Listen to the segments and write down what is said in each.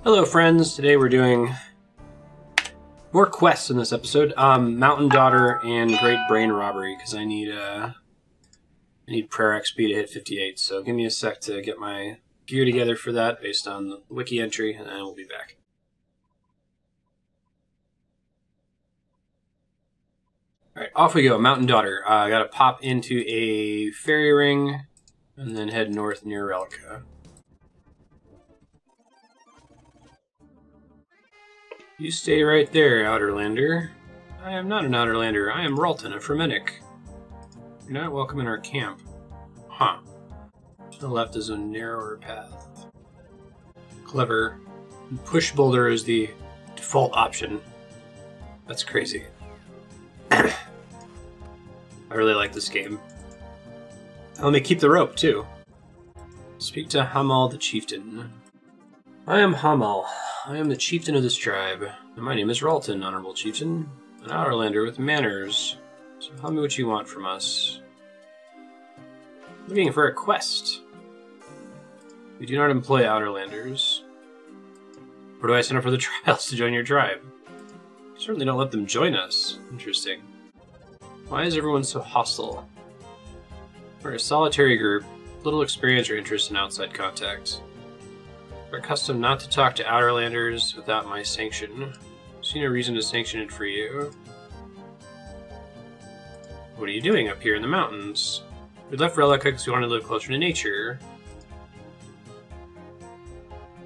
Hello friends, today we're doing more quests in this episode. Mountain Daughter and Great Brain Robbery, because I need prayer XP to hit 58, so give me a sec to get my gear together for that based on the wiki entry, and then we'll be back. Alright, off we go. Mountain Daughter. I gotta pop into a fairy ring, and then head north near Relica. You stay right there, Outerlander. I am not an Outerlander. I am Ralton, a Fremennik. You're not welcome in our camp. Huh. To the left is a narrower path. Clever. Push boulder is the default option. That's crazy. I really like this game. Let me keep the rope, too. Speak to Hamal the Chieftain. I am Hamal. I am the chieftain of this tribe, and my name is Ralton, Honorable Chieftain, an Outerlander with manners. So tell me what you want from us. Looking for a quest. We do not employ Outerlanders. Where do I sign up for the trials to join your tribe? You certainly don't let them join us. Interesting. Why is everyone so hostile? We're a solitary group, little experience or interest in outside contact. We're accustomed not to talk to Outerlanders without my sanction. See no reason to sanction it for you. What are you doing up here in the mountains? We left Relica because we want to live closer to nature.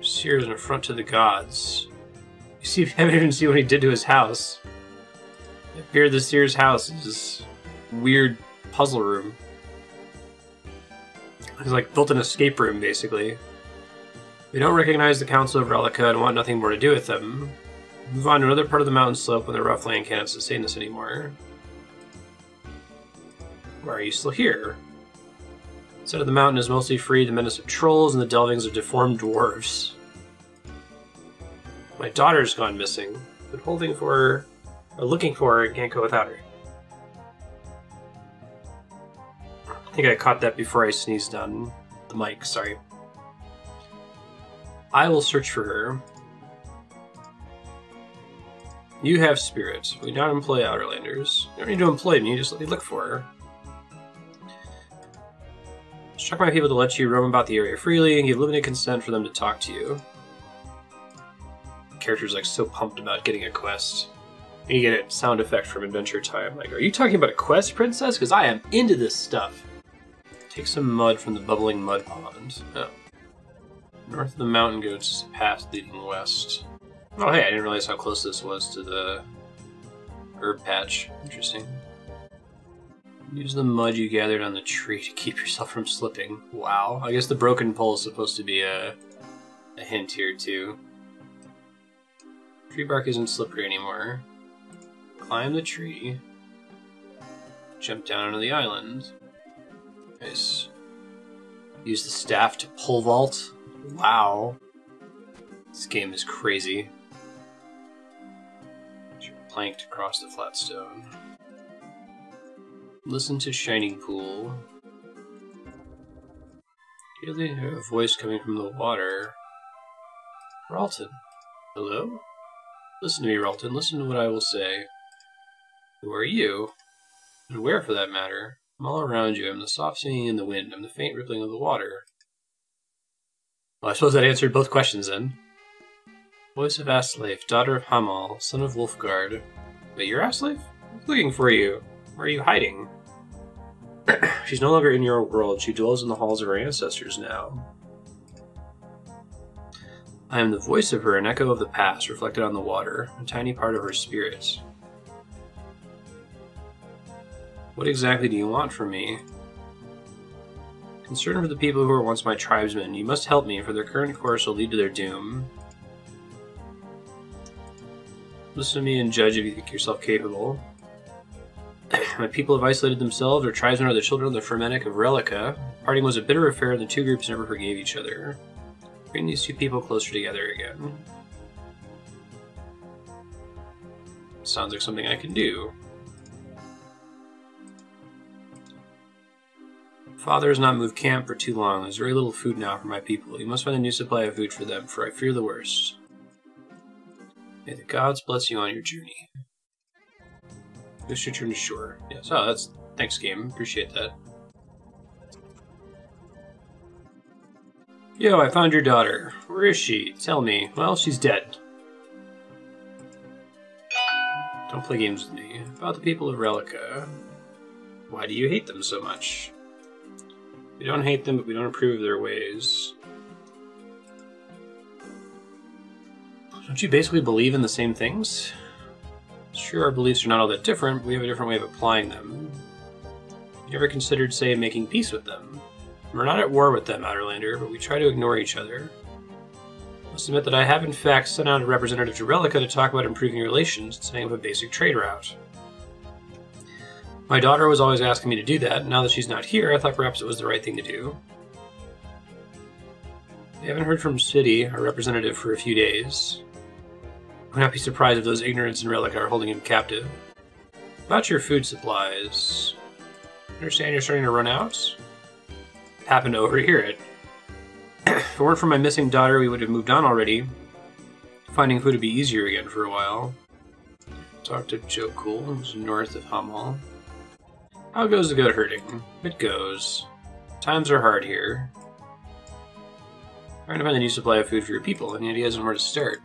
Seer is an affront to the gods. You see, we haven't even seen what he did to his house. It appeared the Seer's house is this weird puzzle room. He's like built an escape room, basically. We don't recognize the Council of Relica and want nothing more to do with them. Move on to another part of the mountain slope when the rough land cannot sustain us anymore. Why are you still here? The side of the mountain is mostly free the menace of trolls and the delvings of deformed dwarves. My daughter's gone missing. Been looking for her and can't go without her. I think I caught that before I sneezed on the mic, sorry. I will search for her. You have spirit. We don't employ Outerlanders. You don't need to employ me, just let me look for her. Instruct my people to let you roam about the area freely and give limited consent for them to talk to you. The character's like so pumped about getting a quest. And you get a sound effect from Adventure Time. Like, are you talking about a quest, princess? Because I am into this stuff. Take some mud from the bubbling mud pond. Oh. North of the mountain goes a path leading west. Oh hey, I didn't realize how close this was to the herb patch. Interesting. Use the mud you gathered on the tree to keep yourself from slipping. Wow. I guess the broken pole is supposed to be a hint here too. Tree bark isn't slippery anymore. Climb the tree. Jump down onto the island. Nice. Use the staff to pole vault. Wow. This game is crazy. Use your plank to cross the flat stone. Listen to Shining Pool. Hear the voice coming from the water. Ralton. Hello? Listen to me, Ralton. Listen to what I will say. Who are you? And where, for that matter? I'm all around you. I'm the soft singing in the wind. I'm the faint rippling of the water. Well, I suppose that answered both questions then. Voice of Asleif, daughter of Hamal, son of Wolfgard. Wait, you're Asleif? I'm looking for you. Where are you hiding? She's no longer in your world. She dwells in the halls of her ancestors now. I am the voice of her, an echo of the past, reflected on the water, a tiny part of her spirit. What exactly do you want from me? Concerned for the people who were once my tribesmen, you must help me, for their current course will lead to their doom. Listen to me and judge if you think yourself capable. My people have isolated themselves, our tribesmen are the children of the Fremennik of Relica. Parting was a bitter affair, and the two groups never forgave each other. Bring these two people closer together again. Sounds like something I can do. Father has not moved camp for too long. There's very little food now for my people. You must find a new supply of food for them, for I fear the worst. May the gods bless you on your journey. This should return to shore. Yes, oh, that's... Thanks, game. Appreciate that. Yo, I found your daughter. Where is she? Tell me. Well, she's dead. Don't play games with me. About the people of Relica. Why do you hate them so much? We don't hate them, but we don't approve of their ways. Don't you basically believe in the same things? Sure, our beliefs are not all that different, but we have a different way of applying them. You ever considered, say, making peace with them? We're not at war with them, Outerlander, but we try to ignore each other. I must admit that I have in fact sent out a representative to Relica to talk about improving relations and setting up a basic trade route. My daughter was always asking me to do that, and now that she's not here, I thought perhaps it was the right thing to do. We haven't heard from City, our representative, for a few days. I would not be surprised if those ignorants in Relica are holding him captive. About your food supplies... Understand you're starting to run out? Happened to overhear it. If it weren't for my missing daughter, we would have moved on already. Finding food would be easier again for a while. Talk to Joe Cool, who's north of Hummel. How goes the goat herding? It goes. Times are hard here. Trying to find a new supply of food for your people. Any ideas on where to start?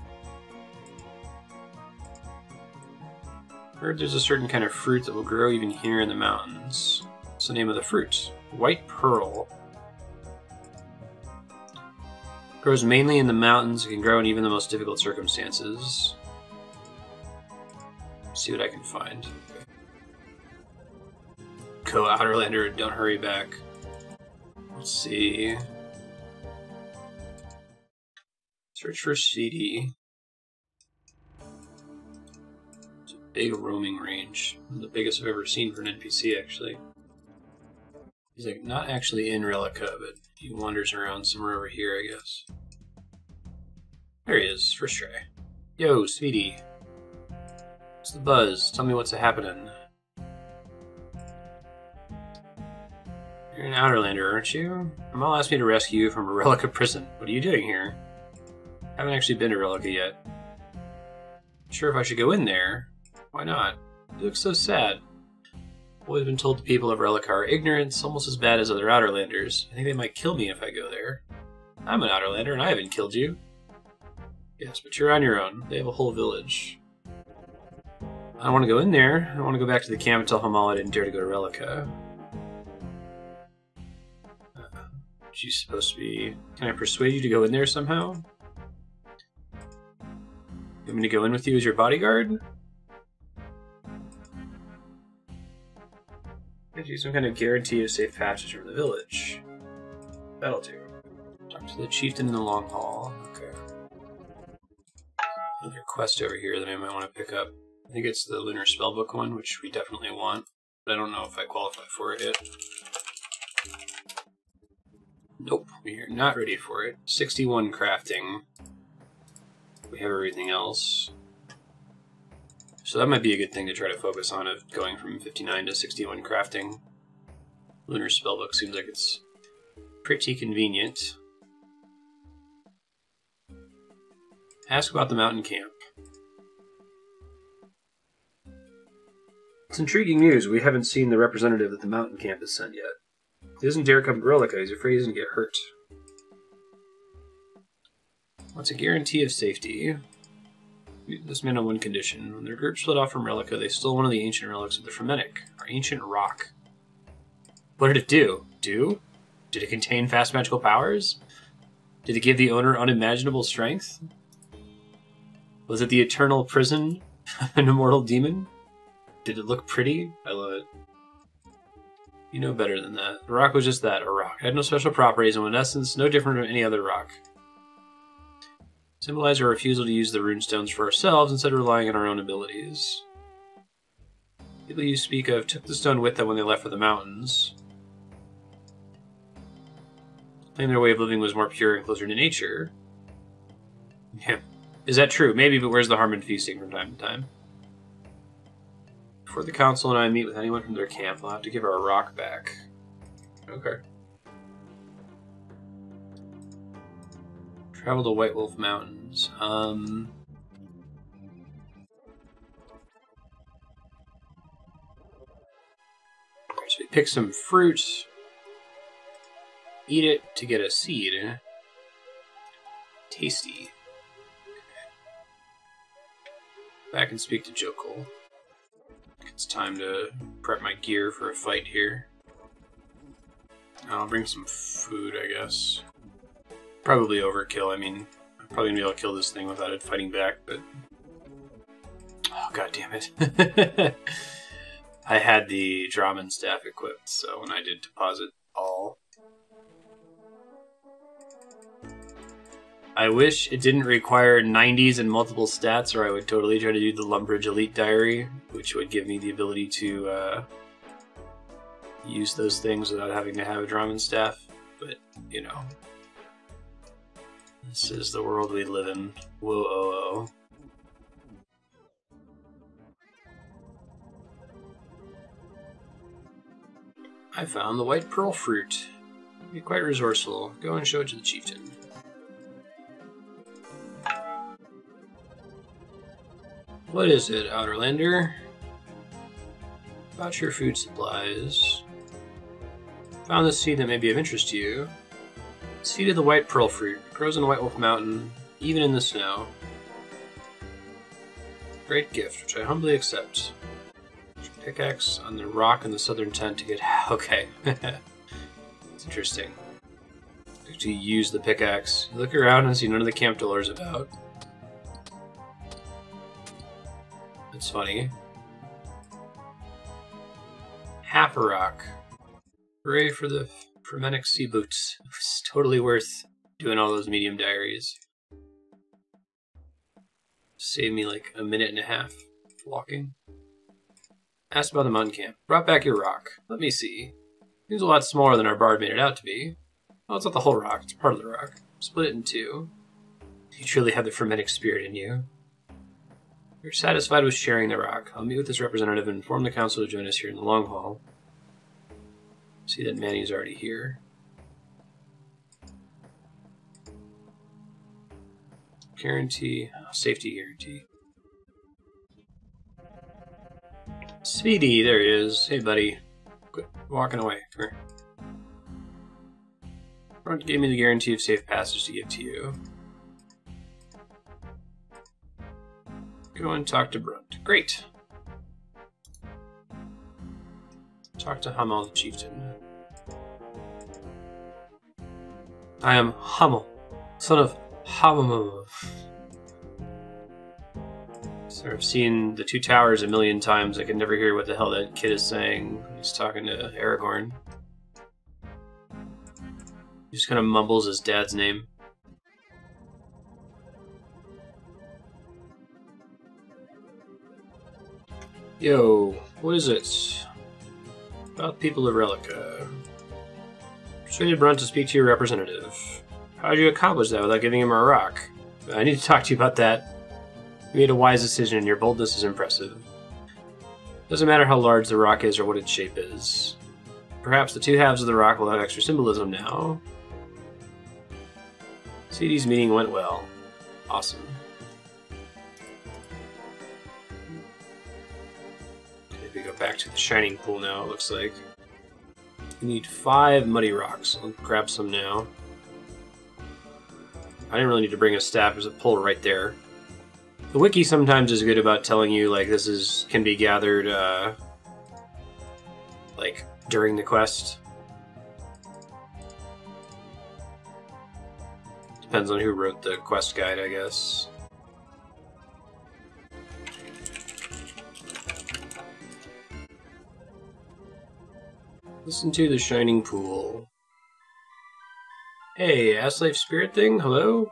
Heard there's a certain kind of fruit that will grow even here in the mountains. What's the name of the fruit? White pearl. Grows mainly in the mountains. It can grow in even the most difficult circumstances. See what I can find. Go Outerlander, don't hurry back. Let's see. Search for CD. It's a big roaming range. The biggest I've ever seen for an NPC, actually. He's like not actually in Relica, but he wanders around somewhere over here, I guess. There he is, first try. Yo, Speedy. What's the buzz? Tell me what's happening. You're an Outerlander, aren't you? Amal asked me to rescue you from a Relica prison. What are you doing here? Haven't actually been to Relica yet. Not sure if I should go in there. Why not? You look so sad. I've always been told the people of Relica are ignorant, almost as bad as other Outerlanders. I think they might kill me if I go there. I'm an Outerlander and I haven't killed you. Yes, but you're on your own. They have a whole village. I don't want to go in there. I want to go back to the camp and tell Hamal I didn't dare to go to Relica. She's supposed to be... Can I persuade you to go in there somehow? You want me to go in with you as your bodyguard? Gives you some kind of guarantee of safe passage from the village. That'll do. Talk to the chieftain in the long hall. Okay. Another quest over here that I might want to pick up. I think it's the Lunar Spellbook one, which we definitely want. But I don't know if I qualify for it yet. Nope, we are not ready for it. 61 crafting. We have everything else. So that might be a good thing to try to focus on, of going from 59 to 61 crafting. Lunar Spellbook seems like it's pretty convenient. Ask about the mountain camp. It's intriguing news. We haven't seen the representative that the mountain camp has sent yet. He doesn't dare come to Relica. He's afraid he's going to get hurt. What's a guarantee of safety? This man on one condition. When their group split off from Relica, they stole one of the ancient relics of the Fremennik, our ancient rock. What did it do? Did it contain fast magical powers? Did it give the owner unimaginable strength? Was it the eternal prison of an immortal demon? Did it look pretty? I love it. You know better than that. The rock was just that, a rock. It had no special properties and was in essence no different from any other rock. Symbolize our refusal to use the runestones for ourselves instead of relying on our own abilities. People you speak of took the stone with them when they left for the mountains. Claimed their way of living was more pure and closer to nature. Yeah. Is that true? Maybe, but where's the harm in feasting from time to time? Before the council and I meet with anyone from their camp, we'll have to give our rock back. Okay. Travel to White Wolf Mountains. pick some fruit, eat it to get a seed. Tasty. Back and speak to Jokul. It's time to prep my gear for a fight here. I'll bring some food, I guess. Probably overkill. I mean, I'm probably gonna be able to kill this thing without it fighting back, but... Oh, god damn it. I had the Draman staff equipped, so when I did deposit all... I wish it didn't require 90s and multiple stats, or I would totally try to do the Lumbridge Elite Diary, which would give me the ability to use those things without having to have a Draman staff. But, you know, this is the world we live in. Whoa-oh-oh. I found the white pearl fruit. You're quite resourceful. Go and show it to the chieftain. What is it, Outerlander? About your food supplies. Found this seed that may be of interest to you. Seed of the white pearl fruit. Grows in White Wolf Mountain, even in the snow. Great gift, which I humbly accept. Pickaxe on the rock in the southern tent to get... Okay. It's interesting. To use the pickaxe. You look around and see none of the camp dwellers about. It's funny. Half a rock. Hooray for the Frementic sea boots. It's totally worth doing all those medium diaries. Saved me like a minute and a half walking. Asked about the mountain camp. Brought back your rock. Let me see. Seems a lot smaller than our bard made it out to be. Well, it's not the whole rock. It's part of the rock. Split it in two. You truly have the Frementic spirit in you. You're satisfied with sharing the rock. I'll meet with this representative and inform the council to join us here in the long hall. See that Manny's already here. Guarantee. Oh, safety guarantee. Speedy, there he is. Hey, buddy. Quit walking away. Come here. Brunt gave me the guarantee of safe passage to give to you. Go and talk to Brunt. Great. Talk to Hummel, the chieftain. I am Hummel, son of Hummel. So I've seen the Two Towers a million times. I can never hear what the hell that kid is saying. He's talking to Aragorn. He just kind of mumbles his dad's name. Yo, what is it? About the people of Relica. Persuaded Brunt to speak to your representative. How did you accomplish that without giving him a rock? I need to talk to you about that. You made a wise decision and your boldness is impressive. Doesn't matter how large the rock is or what its shape is. Perhaps the two halves of the rock will have extra symbolism now. CD's meeting went well. Awesome. We go back to the shining pool now, it looks like. We need 5 muddy rocks. I'll grab some now. I didn't really need to bring a staff, there's a pole right there. The wiki sometimes is good about telling you, like, this can be gathered, like, during the quest. Depends on who wrote the quest guide, I guess. Listen to the shining pool. Hey, Ass-Life Spirit thing? Hello?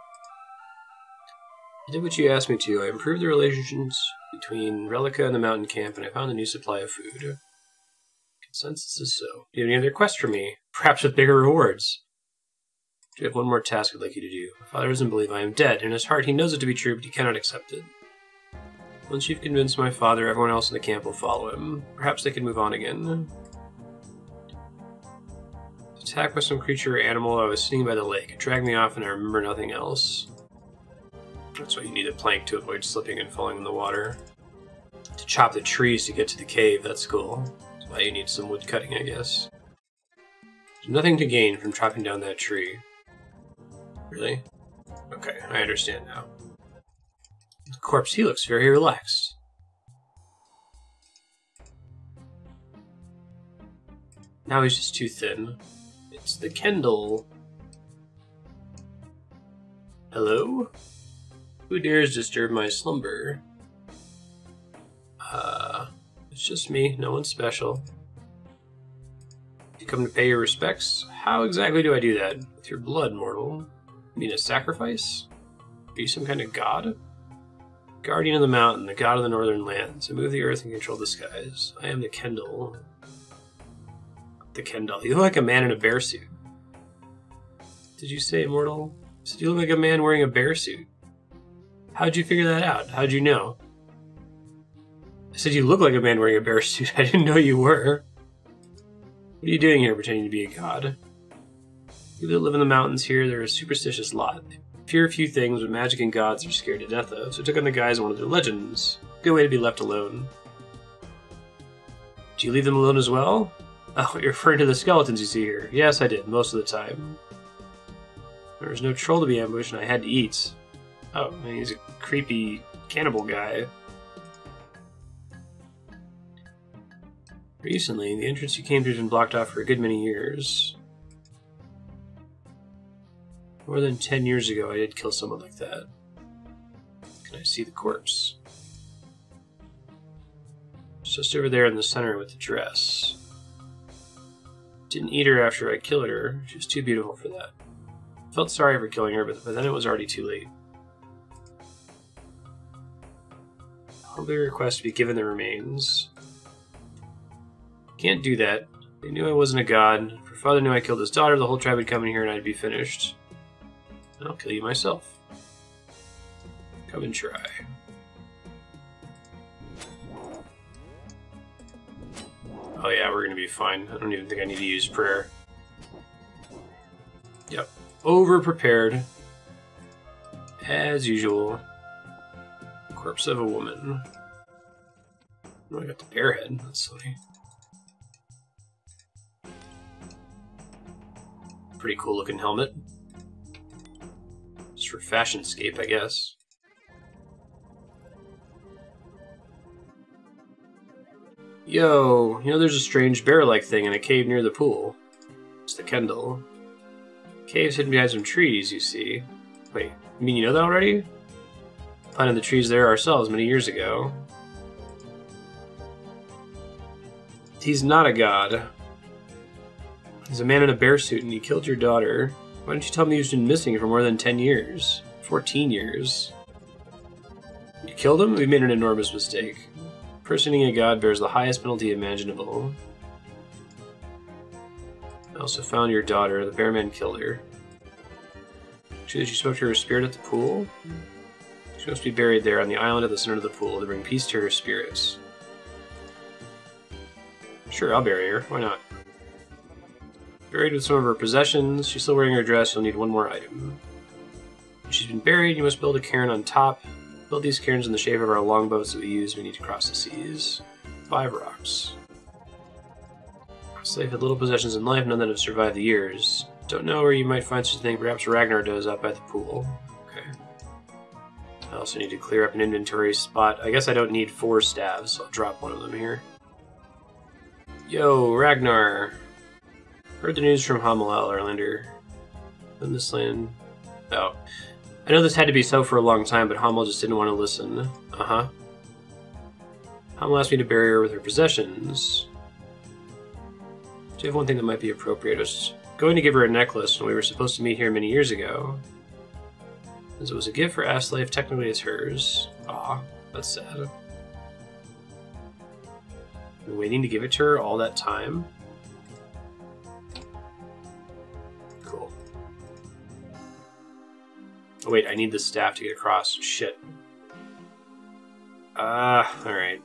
I did what you asked me to. I improved the relations between Relica and the mountain camp, and I found a new supply of food. Consensus is so. Do you have any other quests for me? Perhaps with bigger rewards? Do you have one more task I'd like you to do? My father doesn't believe I am dead. In his heart, he knows it to be true, but he cannot accept it. Once you've convinced my father, everyone else in the camp will follow him. Perhaps they can move on again. Attacked by some creature or animal. I was sitting by the lake. It dragged me off and I remember nothing else. That's why you need a plank to avoid slipping and falling in the water. To chop the trees to get to the cave, that's cool. Why you need some wood cutting, I guess. There's nothing to gain from chopping down that tree. Really? Okay, I understand now. The corpse, he looks very relaxed. Now he's just too thin. It's the Kendall. Hello? Who dares disturb my slumber? It's just me, no one special. You come to pay your respects? How exactly do I do that? With your blood, mortal? You mean a sacrifice? Are you some kind of god? Guardian of the mountain, the god of the northern lands. I move the earth and control the skies. I am the Kendall. The Kendall. You look like a man in a bear suit. Did you say, immortal? So you look like a man wearing a bear suit. How'd you figure that out? How'd you know? I said you look like a man wearing a bear suit. I didn't know you were. What are you doing here pretending to be a god? People that live in the mountains here, they're a superstitious lot. They fear a few things, but magic and gods are scared to death of, so I took on the guise of one of their legends. Good way to be left alone. Do you leave them alone as well? Oh, you're referring to the skeletons you see here. Yes, I did, most of the time. There was no troll to be ambushed, and I had to eat. Oh, man, he's a creepy cannibal guy. Recently, the entrance you came to has been blocked off for a good many years. More than 10 years ago, I did kill someone like that. Can I see the corpse? It's just over there in the center with the dress. Didn't eat her after I killed her. She was too beautiful for that. Felt sorry for killing her, but then it was already too late. Humbly request to be given the remains. Can't do that. They knew I wasn't a god. If her father knew I killed his daughter, the whole tribe would come in here and I'd be finished. I'll kill you myself. Come and try. Oh yeah, we're gonna be fine. I don't even think I need to use prayer. Yep. Over-prepared. As usual. Corpse of a woman. Oh, I got the bear head. That's funny. Pretty cool looking helmet. Just for fashionscape, I guess. Yo, you know there's a strange bear-like thing in a cave near the pool. It's the Kendall. Cave's hidden behind some trees, you see. Wait, you mean you know that already? Planted the trees there ourselves many years ago. He's not a god. He's a man in a bear suit and he killed your daughter. Why didn't you tell me he's been missing for more than 10 years? 14 years. You killed him? We made an enormous mistake. Personing a god bears the highest penalty imaginable. I also found your daughter. The bear man killed her. True that you spoke to her spirit at the pool? She must be buried there on the island at the center of the pool to bring peace to her spirits. Sure, I'll bury her. Why not? Buried with some of her possessions. She's still wearing her dress. You'll need one more item. When she's been buried, you must build a cairn on top. Build these cairns in the shape of our longboats that we use when we need to cross the seas. 5 rocks. Slave had little possessions in life, none that have survived the years. Don't know where you might find such a thing. Perhaps Ragnar does up by the pool. Okay. I also need to clear up an inventory spot. I guess I don't need 4 staves, so I'll drop one of them here. Yo, Ragnar. Heard the news from Hamel, Erlander. In this land. Oh. I know this had to be so for a long time, but Hamel just didn't want to listen. Uh-huh. Hamel asked me to bury her with her possessions. Do you have one thing that might be appropriate? I was going to give her a necklace when we were supposed to meet here many years ago. As it was a gift for Aslave, technically it's hers. Aw, that's sad. Been waiting to give it to her all that time? Cool. Oh wait, I need the staff to get across. Shit. Alright.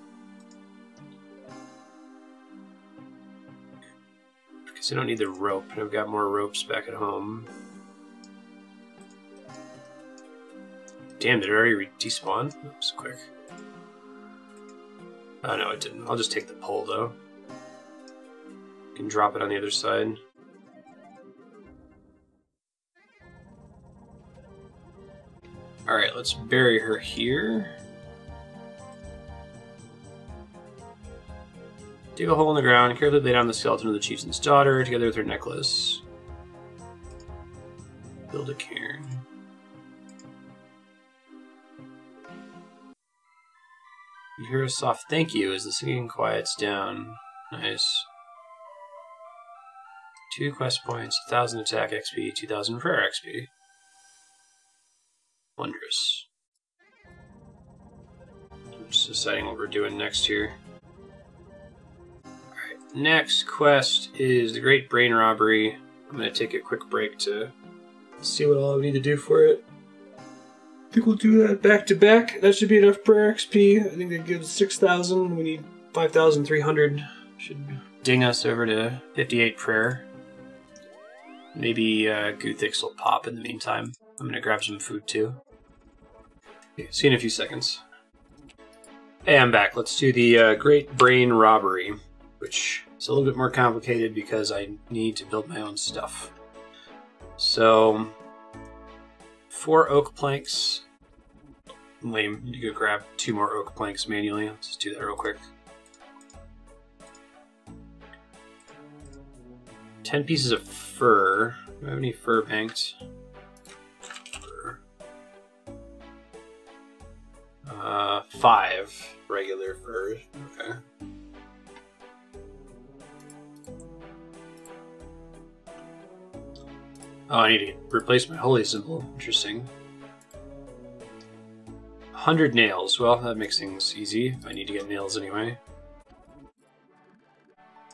Because I don't need the rope, and I've got more ropes back at home. Damn, did it already despawn? Oops, quick. Oh no, it didn't. I'll just take the pole, though. can drop it on the other side. Alright, let's bury her here. Dig a hole in the ground, carefully lay down the skeleton of the chieftain's daughter, together with her necklace. Build a cairn. You hear a soft thank you as the singing quiets down. Nice. 2 quest points, 1,000 attack XP, 2,000 prayer XP. Wondrous. I'm just deciding what we're doing next here. Alright, next quest is the Great Brain Robbery. I'm going to take a quick break to see what all I need to do for it. I think we'll do that back to back. That should be enough prayer XP. I think that gives 6,000. We need 5,300. Should ding us over to 58 prayer. Maybe Guthix will pop in the meantime. I'm gonna grab some food too. Okay, see you in a few seconds. Hey, I'm back. Let's do the Great Brain Robbery, which is a little bit more complicated because I need to build my own stuff. So, 4 oak planks. Lame. You could grab 2 more oak planks manually. Let's just do that real quick. 10 pieces of fur. Do I have any fur banks? Fur. 5 regular furs. Okay. Oh, I need to replace my holy symbol. Interesting. 100 nails. Well, that makes things easy. I need to get nails anyway.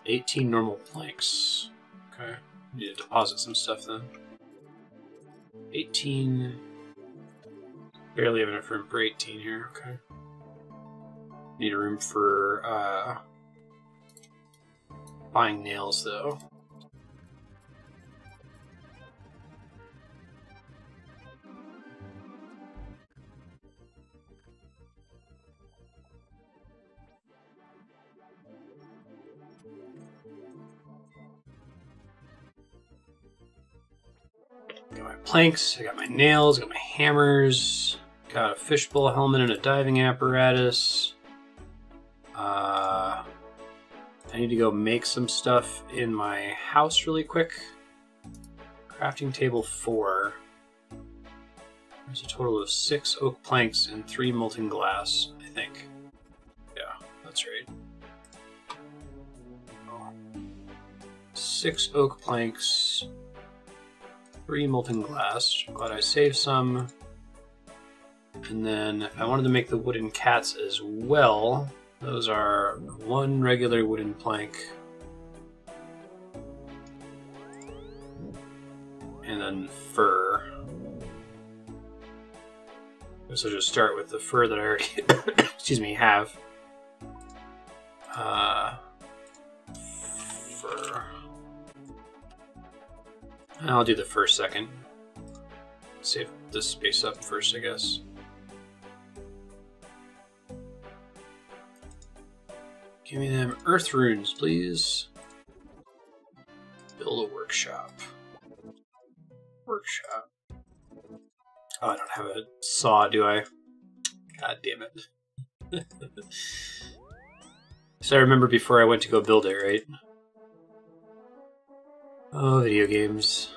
18 normal planks. Okay. Need to deposit some stuff then. 18. Barely have enough room for 18 here. Okay. Need a room for buying nails though. Got my planks, I got my nails, got my hammers, got a fishbowl helmet and a diving apparatus. I need to go make some stuff in my house really quick. Crafting table 4. There's a total of 6 oak planks and 3 molten glass, I think. Yeah, that's right. 6 oak planks, 3 molten glass. I'm glad I saved some. And then if I wanted to make the wooden cats as well, those are 1 regular wooden plank. And then fur. So just start with the fur that I already excuse me, have. Fur. I'll do the fur second. Save this space up first, I guess. Give me them earth runes, please. Build a workshop. Workshop. Oh, I don't have a saw, do I? God damn it. So I remember before I went to go build it, right? Oh, video games.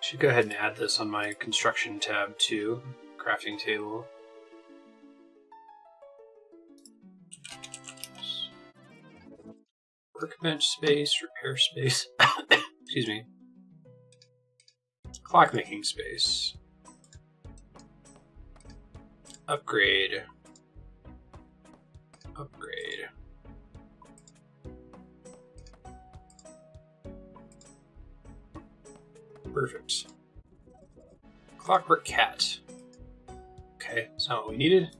Should go ahead and add this on my construction tab too. Crafting table. Workbench space, repair space. Excuse me. Clockmaking space. Upgrade. Upgrade. Perfect. Clockwork cat. Okay, that's not what we needed.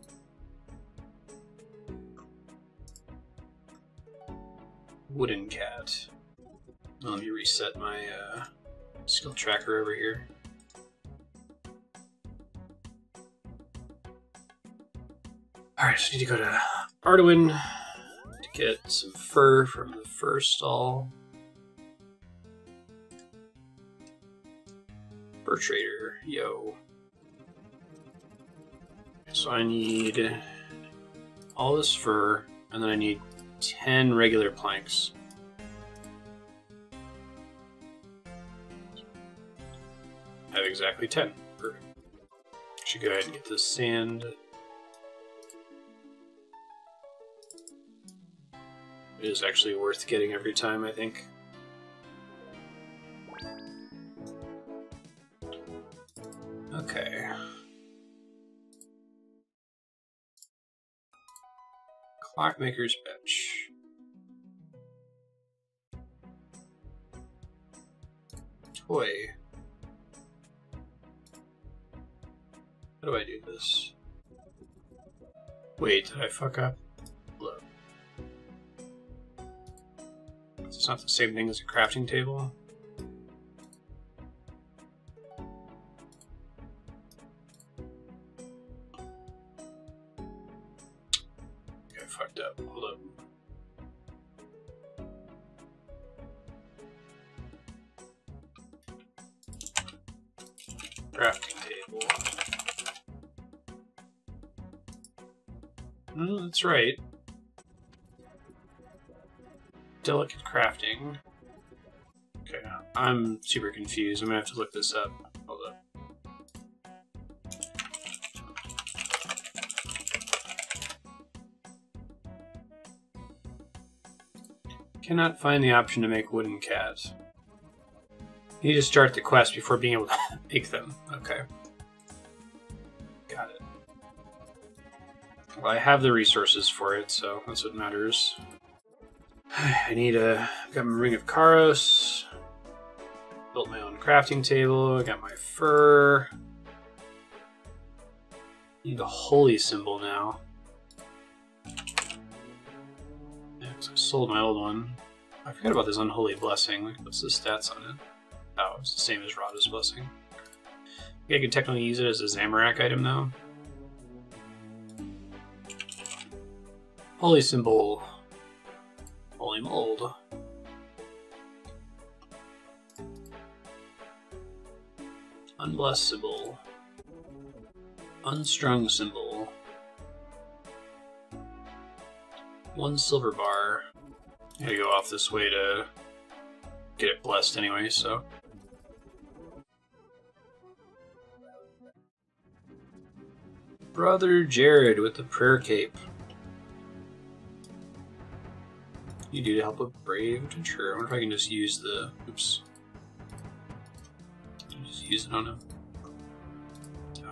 Wooden cat. Let me reset my skill tracker over here. Alright, so I need to go to Arduin to get some fur from the fur stall. Fur trader, yo. So I need all this fur, and then I need 10 regular planks. I have exactly 10. Perfect. Should go ahead and get this sand. It is actually worth getting every time, I think. Okay. Clockmaker's bench. Toy. How do I do this? Wait, did I fuck up? Look. It's not the same thing as a crafting table? Okay, I fucked up. Hold up. Crafting table. No, that's right. Delicate crafting. Okay, I'm super confused. I'm gonna have to look this up. Hold up. Cannot find the option to make wooden cats. You need to start the quest before being able to make them. Okay. Got it. Well, I have the resources for it, so that's what matters. I need a... I've got my Ring of Karos. Built my own crafting table. I got my fur. Need a holy symbol now. Yeah, 'cause I sold my old one. I forgot about this unholy blessing. Like, what's the stats on it? Oh, it's the same as Radha's blessing. I could technically use it as a Zamorak item though. Holy symbol. Holy mold. Unblessed symbol. Unstrung symbol. 1 silver bar. I gotta go off this way to get it blessed anyway, so. Brother Jared with the prayer cape. You do to help a brave adventurer. I wonder if I can just use the... Oops. Just use it on him. So.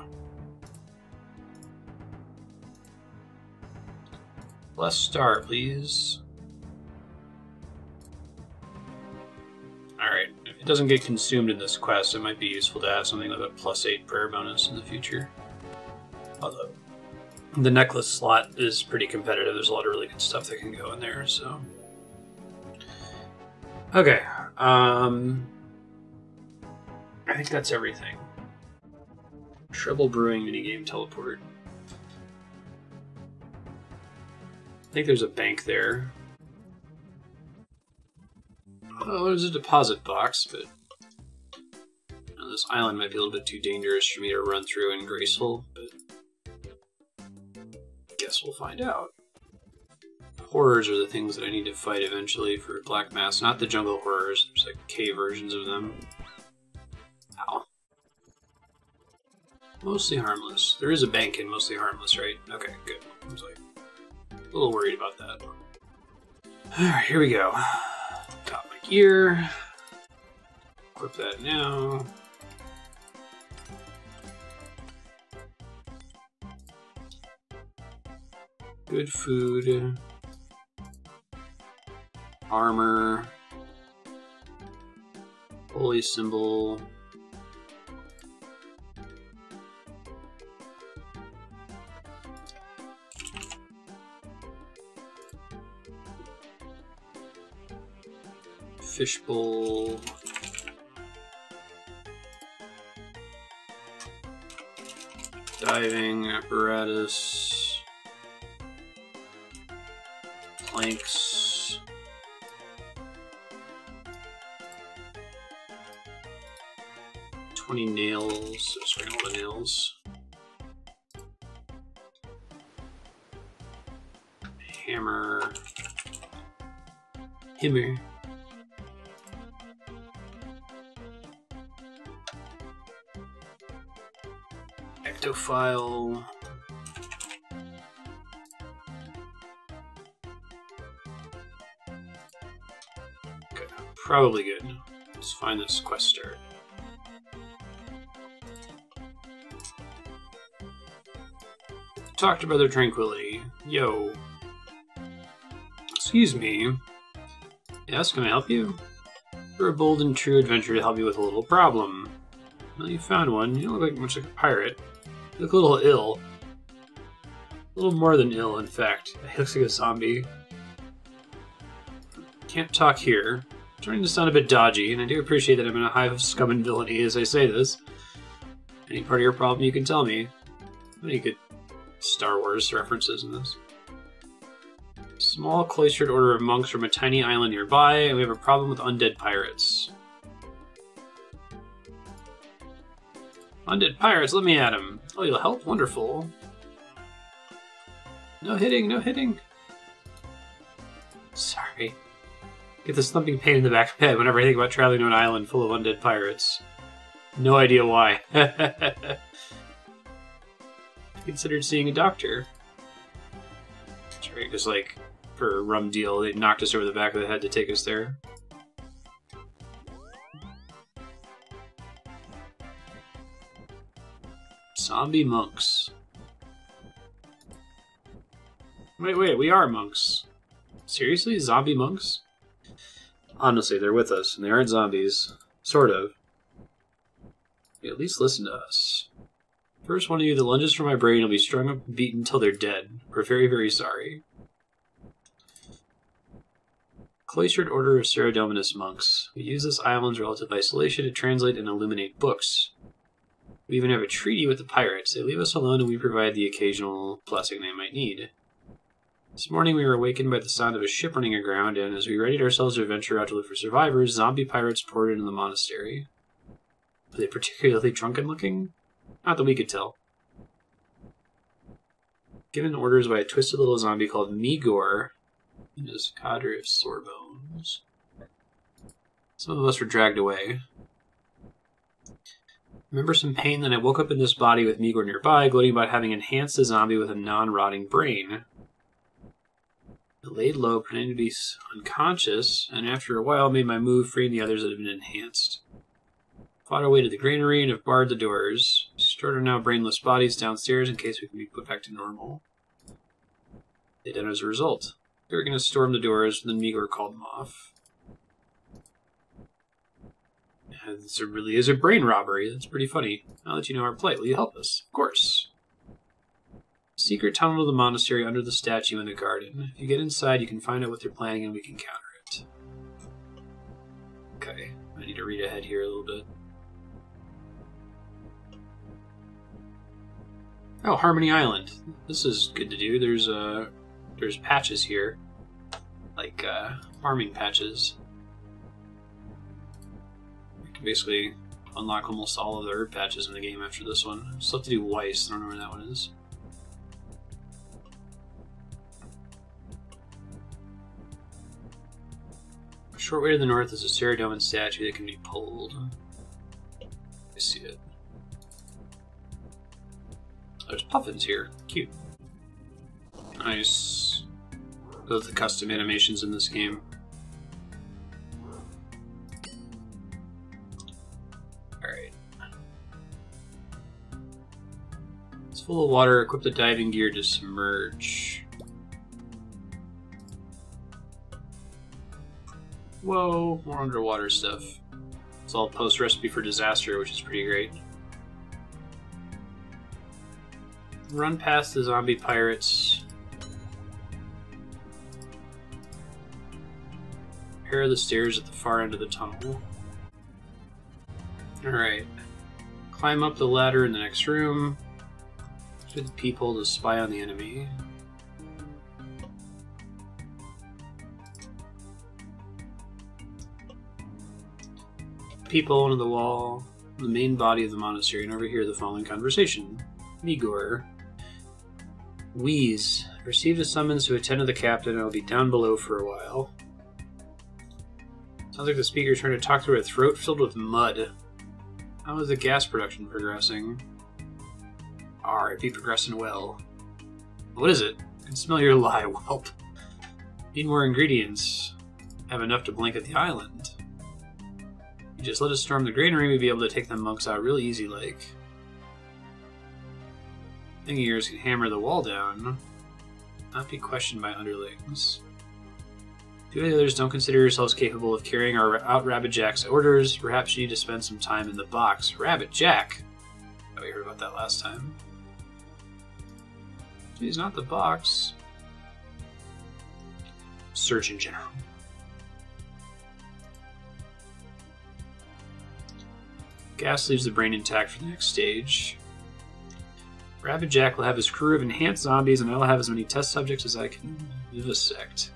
Blessed star, please. Alright. If it doesn't get consumed in this quest, it might be useful to have something like a +8 prayer bonus in the future. Although, the necklace slot is pretty competitive. There's a lot of really good stuff that can go in there, so... Okay, I think that's everything. Treble Brewing minigame teleport. I think there's a bank there. Oh, there's a deposit box, but you know, this island might be a little bit too dangerous for me to run through in Graceful, but guess we'll find out. Horrors are the things that I need to fight eventually for Black Mass, not the jungle horrors. There's like cave versions of them. Ow. Mostly harmless. There is a bank in Mostly Harmless, right? Okay, good. I was like a little worried about that. Alright, here we go. Got my gear. Equip that now. Good food. Armor. Holy symbol. Fishbowl. Diving apparatus. planks. Nails. Just bring all the nails. Hammer. Ectophile. Okay, probably good. Let's find this quest start. Talk to Brother Tranquility. Yo. Excuse me. Yes, can I help you? We're a bold and true adventurer to help you with a little problem. Well, you found one. You don't look much like a pirate. You look a little ill. A little more than ill, in fact. He looks like a zombie. Can't talk here. I'm starting to sound a bit dodgy, and I do appreciate that I'm in a hive of scum and villainy as I say this. Any part of your problem you can tell me. Any good Star Wars references in this. Small cloistered order of monks from a tiny island nearby, and we have a problem with undead pirates. Undead pirates, let me at him. Oh, you'll help? Wonderful. No hitting, no hitting. Sorry. Get this thumping pain in the back of my head whenever I think about traveling to an island full of undead pirates. No idea why. Considered seeing a doctor. That's right, because like for a rum deal, they knocked us over the back of the head to take us there. Zombie monks. Wait, we are monks. Seriously? Zombie monks? Honestly, they're with us, and they aren't zombies. Sort of. They at least listen to us. First one of you that lunges for my brain will be strung up and beaten until they're dead. We're very, very sorry. Cloistered Order of Ceredominus Monks. We use this island's relative isolation to translate and illuminate books. We even have a treaty with the pirates. They leave us alone and we provide the occasional blessing they might need. This morning we were awakened by the sound of a ship running aground, and as we readied ourselves to venture out to look for survivors, zombie pirates poured into the monastery. Were they particularly drunken looking? Not that we could tell. Given orders by a twisted little zombie called Migor and his cadre of sorebones. Some of us were dragged away. Remember some pain, then I woke up in this body with Migor nearby, gloating about having enhanced the zombie with a non-rotting brain. I laid low, pretending to be unconscious, and after a while made my move, freeing the others that had been enhanced. Fought our way to the granary and have barred the doors. Stored our now brainless bodies downstairs in case we can be put back to normal. They did as a result. They were going to storm the doors, then Migor called them off. And this really is a brain robbery. That's pretty funny. Now that you know our plight, will you help us? Of course. Secret tunnel to the monastery under the statue in the garden. If you get inside, you can find out what they're planning and we can counter it. Okay, I need to read ahead here a little bit. Oh, Harmony Island. This is good to do. There's patches here. Like, farming patches. We can basically unlock almost all of the herb patches in the game after this one. I still have to do Weiss. I don't know where that one is. A short way to the north is a Ceredomin statue that can be pulled. I see it. There's puffins here. Cute. Nice. Love the custom animations in this game. Alright. It's full of water. Equip the diving gear to submerge. Whoa, more underwater stuff. It's all post recipe for disaster, which is pretty great. Run past the zombie pirates. Repair the stairs at the far end of the tunnel. Alright. Climb up the ladder in the next room. Through the peephole to spy on the enemy. peephole into the wall, the main body of the monastery, and overhear the following conversation. Migor. Wheeze. Received a summons to attend to the captain, and I'll be down below for a while. Sounds like the speaker's trying to talk through a throat filled with mud. How is the gas production progressing? It be progressing well. What is it? I can smell your lie, whelp. Need more ingredients. Have enough to blanket the island. You just let us storm the granary, we'd be able to take the monks out real easy like. Thinking yours can hammer the wall down. Not be questioned by underlings. If you and the others don't consider yourselves capable of carrying out Rabbit Jack's orders, perhaps you need to spend some time in the box. Rabbit Jack? Oh, we heard about that last time. He's not the box. Surgeon General. Gas leaves the brain intact for the next stage. Rabbit Jack will have his crew of enhanced zombies, and I will have as many test subjects as I can vivisect.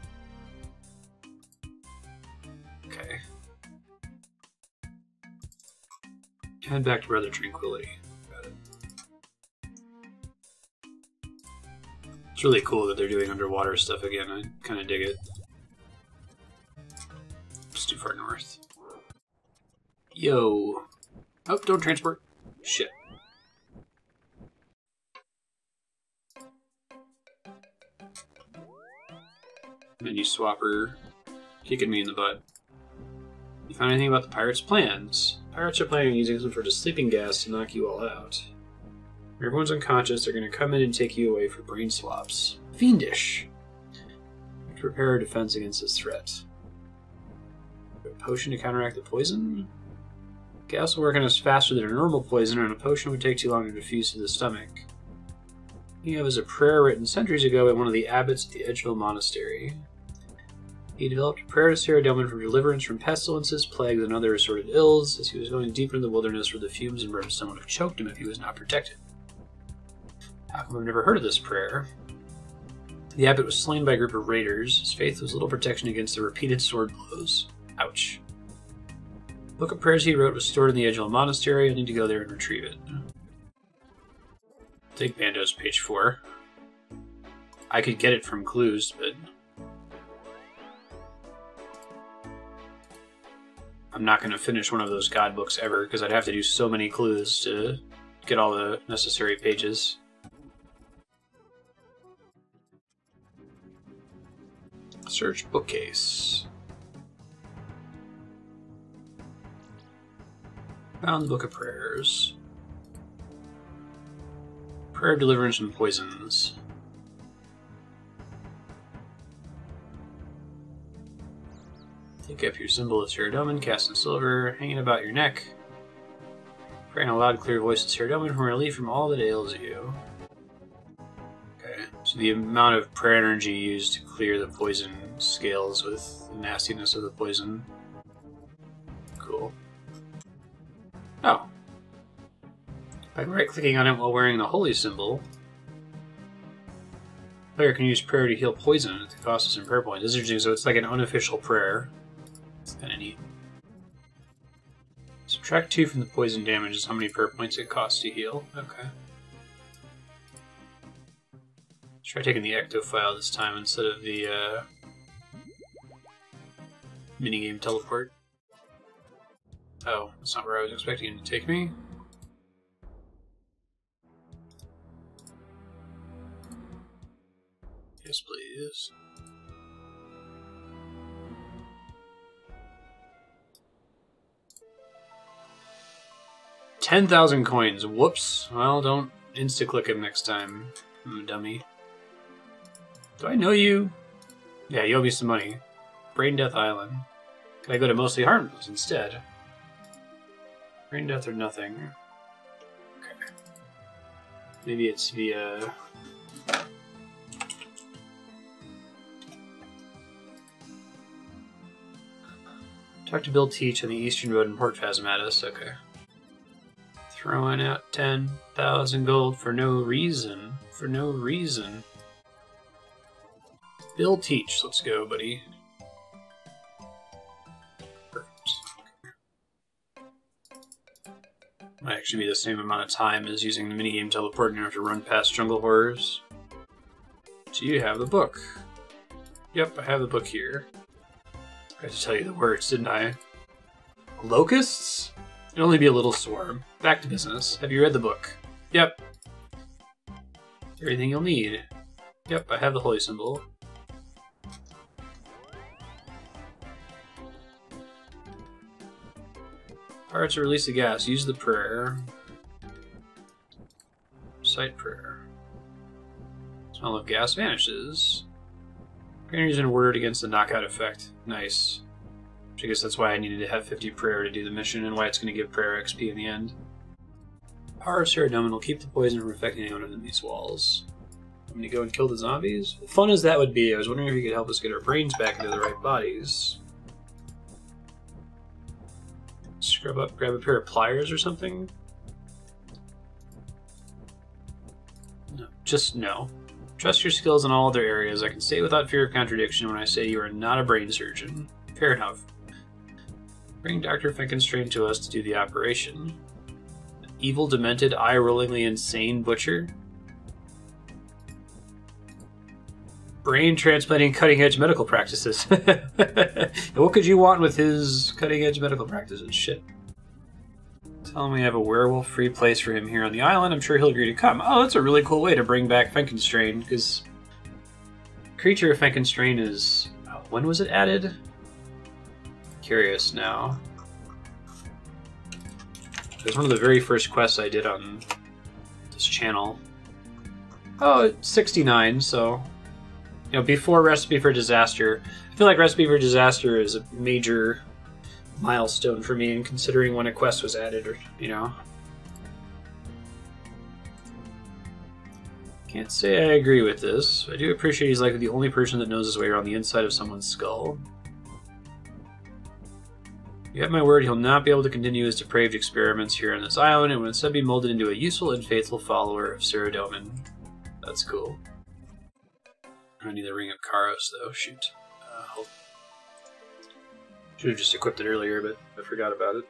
Okay. Head back to Brother Tranquility. Got it. It's really cool that they're doing underwater stuff again. I kind of dig it. It's too far north. Yo. Oh, don't transport. Shit. Menu swapper kicking me in the butt. You found anything about the pirates' plans? Pirates are planning on using some sort of sleeping gas to knock you all out. When everyone's unconscious, they're going to come in and take you away for brain swaps. Fiendish! You have to prepare a defense against this threat. A potion to counteract the poison? Gas will work on us faster than a normal poison, and a potion would take too long to diffuse to the stomach. You have as a prayer written centuries ago by one of the abbots at the Edgeville Monastery. He developed a prayer to Saradomin for deliverance from pestilences, plagues, and other assorted ills, as he was going deeper into the wilderness where the fumes and brimstone would have choked him if he was not protected. How come I've never heard of this prayer? The abbot was slain by a group of raiders. His faith was little protection against the repeated sword blows. Ouch. The book of prayers he wrote was stored in the Edgeville Monastery. You'll need to go there and retrieve it. Take Bando's page 4. I could get it from clues, but I'm not going to finish one of those god books ever, because I'd have to do so many clues to get all the necessary pages. Search bookcase. Found the Book of Prayers. Prayer of deliverance from poisons. Take up your symbol of Saradomin, cast in silver, hanging about your neck. Pray in a loud, clear voice of Saradomin for relief from all that ails you. Okay, so the amount of prayer energy used to clear the poison scales with the nastiness of the poison. Cool. Oh. By right-clicking on it while wearing the holy symbol, the player can use prayer to heal poison at the cost of some prayer points. This is interesting, so it's like an unofficial prayer. It's kind of neat. Subtract 2 from the poison damage is how many prayer points it costs to heal. Okay. Let's try taking the ecto file this time instead of the minigame teleport. Oh, that's not where I was expecting it to take me. Yes, please. $10,000 coins. Whoops. Well, don't insta-click him next time. I'm a dummy. Do I know you? Yeah, you owe me some money. Brain Death Island. Can I go to Mostly Harmless instead? Brain Death or nothing. Okay. Maybe it's via... Talk to Bill Teach on the Eastern Road in Port Phasmatis. Okay. Throwing out 10,000 gold for no reason. For no reason. Bill Teach. Let's go, buddy. Perfect. Okay. Might actually be the same amount of time as using the minigame teleport in order to run past jungle horrors. Do you have the book? Yep, I have the book here. I had to tell you the words, didn't I? Locusts? It'll only be a little swarm. Back to business. Have you read the book? Yep. Everything you'll need. Yep, I have the holy symbol. Power to release the gas. Use the prayer. Recite prayer. Smell of gas vanishes. You're using a word against the knockout effect. Nice. I guess that's why I needed to have 50 prayer to do the mission, and why it's going to give prayer XP in the end. Power of Serodomin will keep the poison from affecting anyone within these walls. I'm going to go and kill the zombies. Fun as that would be, I was wondering if you could help us get our brains back into the right bodies. Scrub up, grab a pair of pliers or something? No, just no. Trust your skills in all other areas. I can say without fear of contradiction when I say you are not a brain surgeon. Fair enough. Bring Dr. Finkenstrain to us to do the operation. An evil, demented, eye-rollingly insane butcher? Brain transplanting cutting-edge medical practices. What could you want with his cutting-edge medical practices? Shit. Tell him we have a werewolf-free place for him here on the island. I'm sure he'll agree to come. Oh, that's a really cool way to bring back Finkenstrain, because Creature of Finkenstrain is... Oh, when was it added? Curious now. It was one of the very first quests I did on this channel. Oh, it's 69, so... You know, before Recipe for Disaster. I feel like Recipe for Disaster is a major milestone for me in considering when a quest was added, or, you know. Can't say I agree with this. I do appreciate he's likely the only person that knows his way around the inside of someone's skull. You have my word, he'll not be able to continue his depraved experiments here on this island and will instead be molded into a useful and faithful follower of Serodomin. That's cool. I need the Ring of Karos, though. Shoot. Should have just equipped it earlier, but I forgot about it.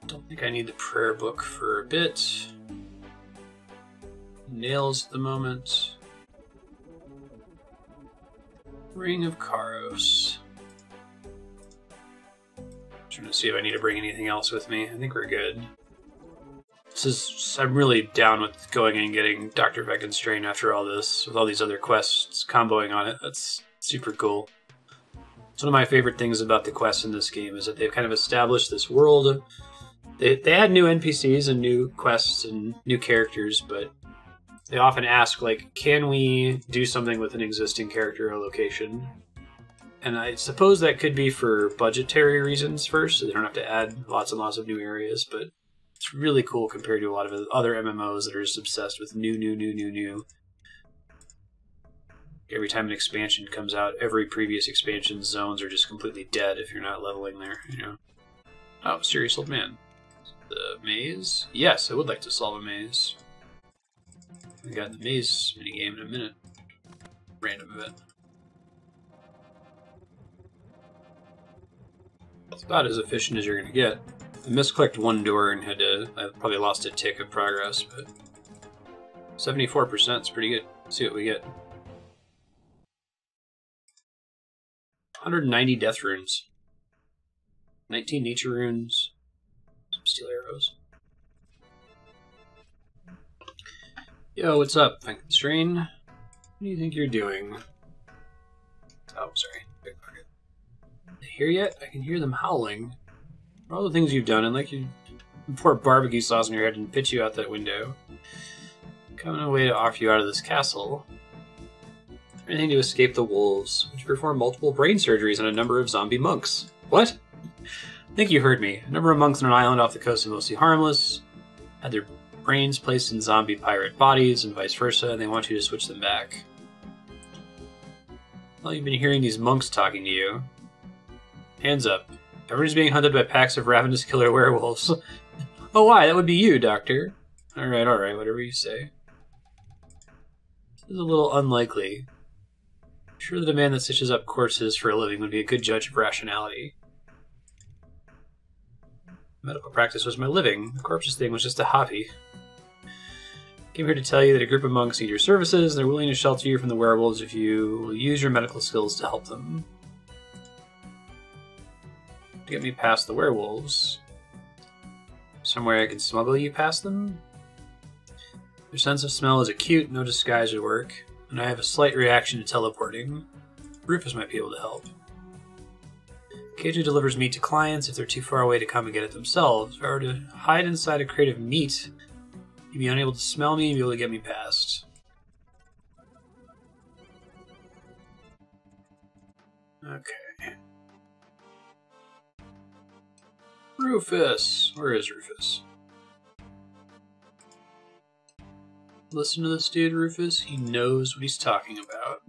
Don't think I need the prayer book for a bit. Nails at the moment. Ring of Karos. Trying to see if I need to bring anything else with me. I think we're good. I'm really down with going and getting Dr. Finkenstrain after all this, with all these other quests comboing on it. That's super cool. It's one of my favorite things about the quests in this game is that they've kind of established this world. They add new NPCs and new quests and new characters, but they often ask, like, can we do something with an existing character or location? And I suppose that could be for budgetary reasons first, so they don't have to add lots and lots of new areas, but it's really cool compared to a lot of other MMOs that are just obsessed with new. Every time an expansion comes out, every previous expansion zones are just completely dead if you're not leveling there, you know. Oh, Mysterious Old Man. The maze? Yes, I would like to solve a maze. We got the maze minigame in a minute. Random event. It's about as efficient as you're going to get. I misclicked one door and I probably lost a tick of progress, but 74% is pretty good. Let's see what we get. 190 death runes. 19 nature runes. Some steel arrows. Yo, what's up, Finkenstrain? What do you think you're doing? Oh, sorry. Big pocket. Here yet? I can hear them howling. For all the things you've done, and like you pour barbecue sauce on your head and pitch you out that window. Coming away to offer you out of this castle. Anything to escape the wolves, which perform multiple brain surgeries on a number of zombie monks. What? I think you heard me. A number of monks on an island off the coast are mostly harmless, had their brains placed in zombie pirate bodies and vice versa, and they want you to switch them back. Well, you've been hearing these monks talking to you. Hands up. Everyone's being hunted by packs of ravenous killer werewolves. Oh, why? That would be you, Doctor. Alright, whatever you say. This is a little unlikely. I'm sure that a man that stitches up corpses for a living would be a good judge of rationality. Medical practice was my living. The corpses thing was just a hobby. Came here to tell you that a group of monks need your services, and they're willing to shelter you from the werewolves if you will use your medical skills to help them. To get me past the werewolves. Somewhere I can smuggle you past them? Your sense of smell is acute, no disguise would work, and I have a slight reaction to teleporting. Rufus might be able to help. Occasionally delivers meat to clients if they're too far away to come and get it themselves. If I were to hide inside a crate of meat, you'd be unable to smell me and be able to get me past. Okay. Rufus! Where is Rufus? Listen to this dude, Rufus. He knows what he's talking about.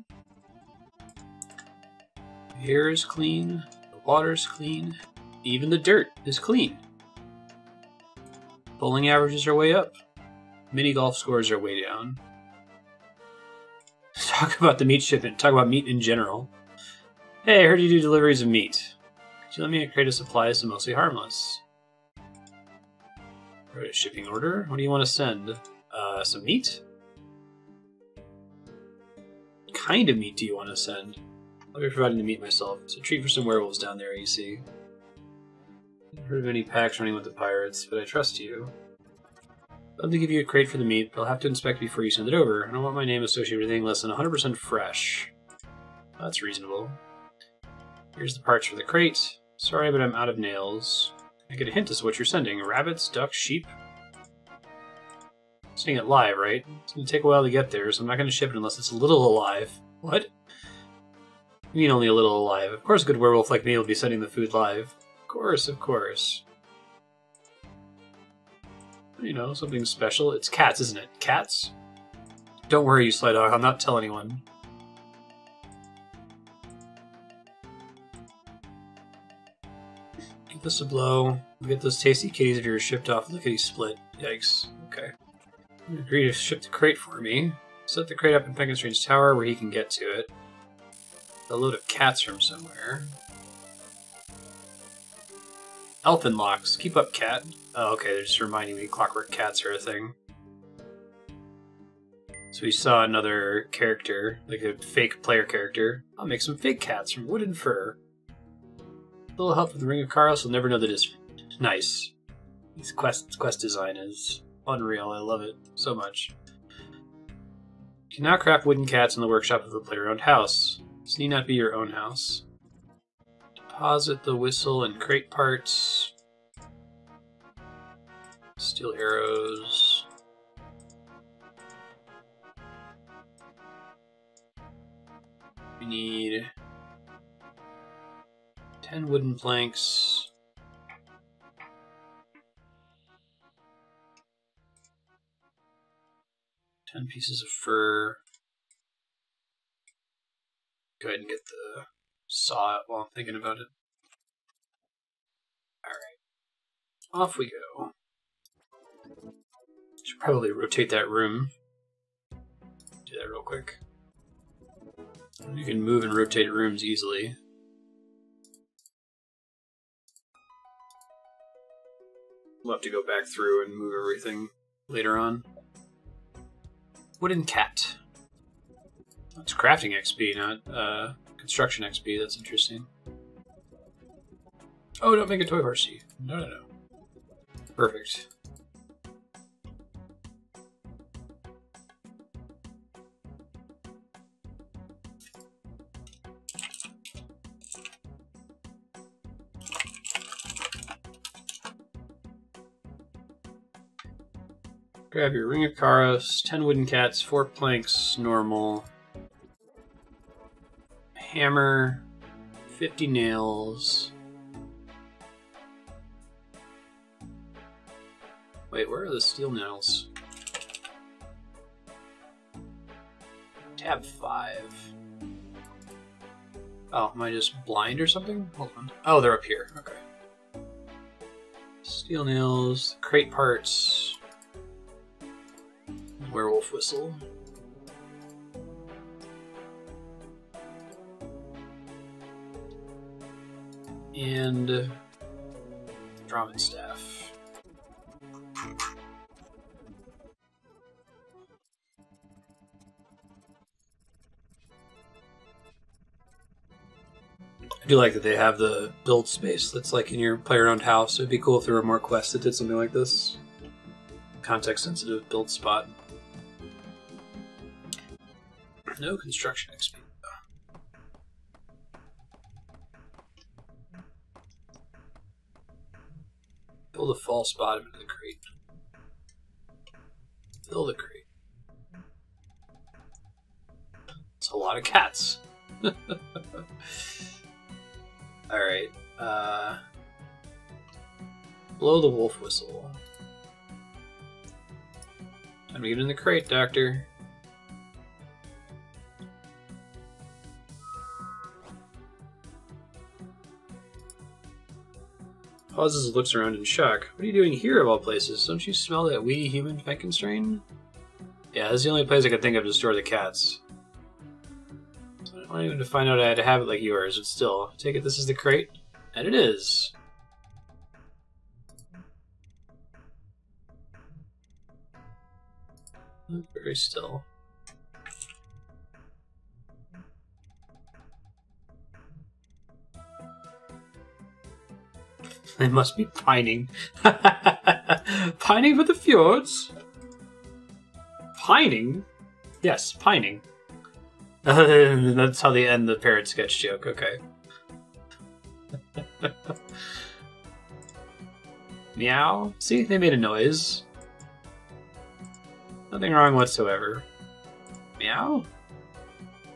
The air is clean. The water's clean. Even the dirt is clean. Bowling averages are way up. Mini golf scores are way down. Talk about the meat shipment. Talk about meat in general. Hey, I heard you do deliveries of meat. Could you let me create a supply of some mostly harmless? Write a shipping order. What do you want to send? Some meat? What kind of meat do you want to send? I'll be providing the meat myself. It's a treat for some werewolves down there, you see. I haven't heard of any packs running with the pirates, but I trust you. I'd love to give you a crate for the meat, but I'll have to inspect it before you send it over. I don't want my name associated with anything less than 100% fresh. That's reasonable. Here's the parts for the crate. Sorry, but I'm out of nails. I get a hint as to what you're sending. Rabbits, ducks, sheep? Sending it live, right? It's going to take a while to get there, so I'm not going to ship it unless it's a little alive. What? You mean only a little alive? Of course a good werewolf like me will be sending the food live. Of course, of course. You know, something special. It's cats, isn't it? Cats? Don't worry, you sly dog. I'll not tell anyone. Give this a blow. We'll get those tasty kitties of yours shipped off lickety-split. Yikes. Okay. You agree to ship the crate for me. Set the crate up in Frankenstein's tower where he can get to it. A load of cats from somewhere. Elfin locks. Keep up, cat. Oh, okay, they're just reminding me clockwork cats are a thing. So we saw another character, like a fake player character. I'll make some fake cats from wood and fur. A little help with the Ring of Chaos, you'll never know that it's nice. This quest design is unreal. I love it so much. You can now craft wooden cats in the workshop of the playground house. This need not be your own house. Deposit the whistle and crate parts. Steel arrows. We need 10 wooden planks. 10 pieces of fur. Go ahead and get the saw out while I'm thinking about it. Alright. Off we go. Should probably rotate that room. Do that real quick. You can move and rotate rooms easily. We'll have to go back through and move everything later on. Wooden cat. That's crafting XP, not construction XP. That's interesting. Oh, don't make a toy horsey. No, no, no. Perfect. Grab your Ring of Chaos, 10 wooden cats, 4 planks, normal. Hammer, 50 nails. Wait, where are the steel nails? Tab 5. Oh, am I just blind or something? Hold on. Oh, they're up here. Okay. Steel nails, crate parts. Werewolf whistle. And Drum staff. I do like that they have the build space that's like in your player-owned house. It'd be cool if there were more quests that did something like this. Context-sensitive build spot. No construction XP. Build a false bottom into the crate. Fill the crate. It's a lot of cats. Alright. Blow the wolf whistle. Time to get in the crate, Doctor. Pauses and looks around in shock. What are you doing here, of all places? Don't you smell that weedy human Frankenstein? Yeah, this is the only place I could think of to store the cats. So I don't want anyone to find out I had to have it like yours, but still. I take it this is the crate? And it is. Very still. They must be pining. Pining for the fjords? Pining? Yes, pining. That's how they end the parrot sketch joke, okay. Meow? See, they made a noise. Nothing wrong whatsoever. Meow?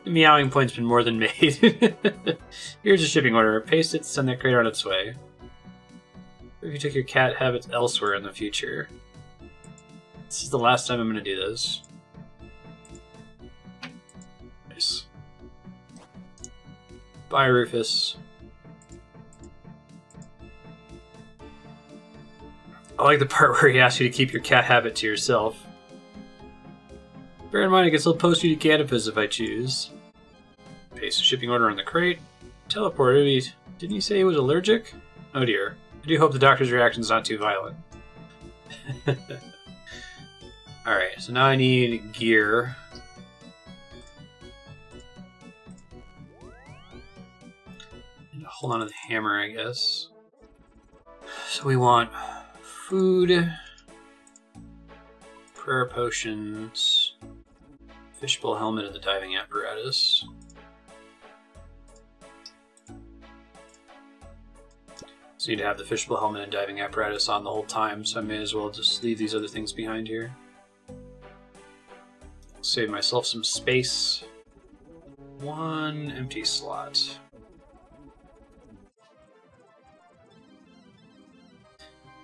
The meowing point's been more than made. Here's a shipping order. Paste it, send that crate on its way. If you take your cat habits elsewhere in the future. This is the last time I'm going to do this. Nice. Bye, Rufus. I like the part where he asks you to keep your cat habit to yourself. Bear in mind, I can still post you to Canopus if I choose. Paste a shipping order on the crate. Teleported. Didn't he say he was allergic? Oh dear. I do hope the doctor's reaction is not too violent. Alright, so now I need gear. Hold on to the hammer, I guess. So we want food, prayer potions, fishbowl helmet, and the diving apparatus. So you need to have the fishbowl helmet and diving apparatus on the whole time, so I may as well just leave these other things behind here. Save myself some space. One empty slot.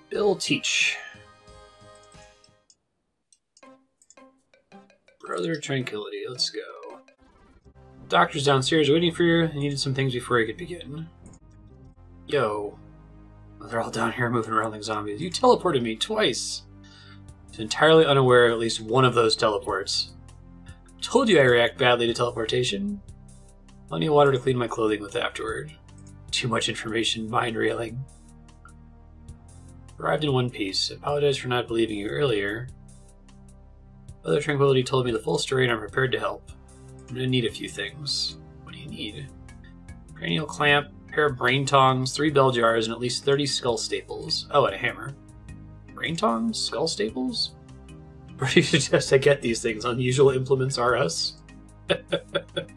Bill Teach. Brother Tranquility, let's go. Doctor's downstairs waiting for you. I needed some things before I could begin. Yo. They're all down here moving around like zombies. You teleported me twice. I was entirely unaware of at least one of those teleports. Told you I react badly to teleportation. Plenty of water to clean my clothing with afterward. Too much information, mind railing. Arrived in one piece. Apologize for not believing you earlier. Brother Tranquility told me the full story and I'm prepared to help. I'm gonna need a few things. What do you need? Cranial clamp, pair of brain tongs, 3 bell jars, and at least 30 skull staples. Oh, and a hammer. Brain tongs? Skull staples? Where do you suggest I get these things? Unusual implements are us. The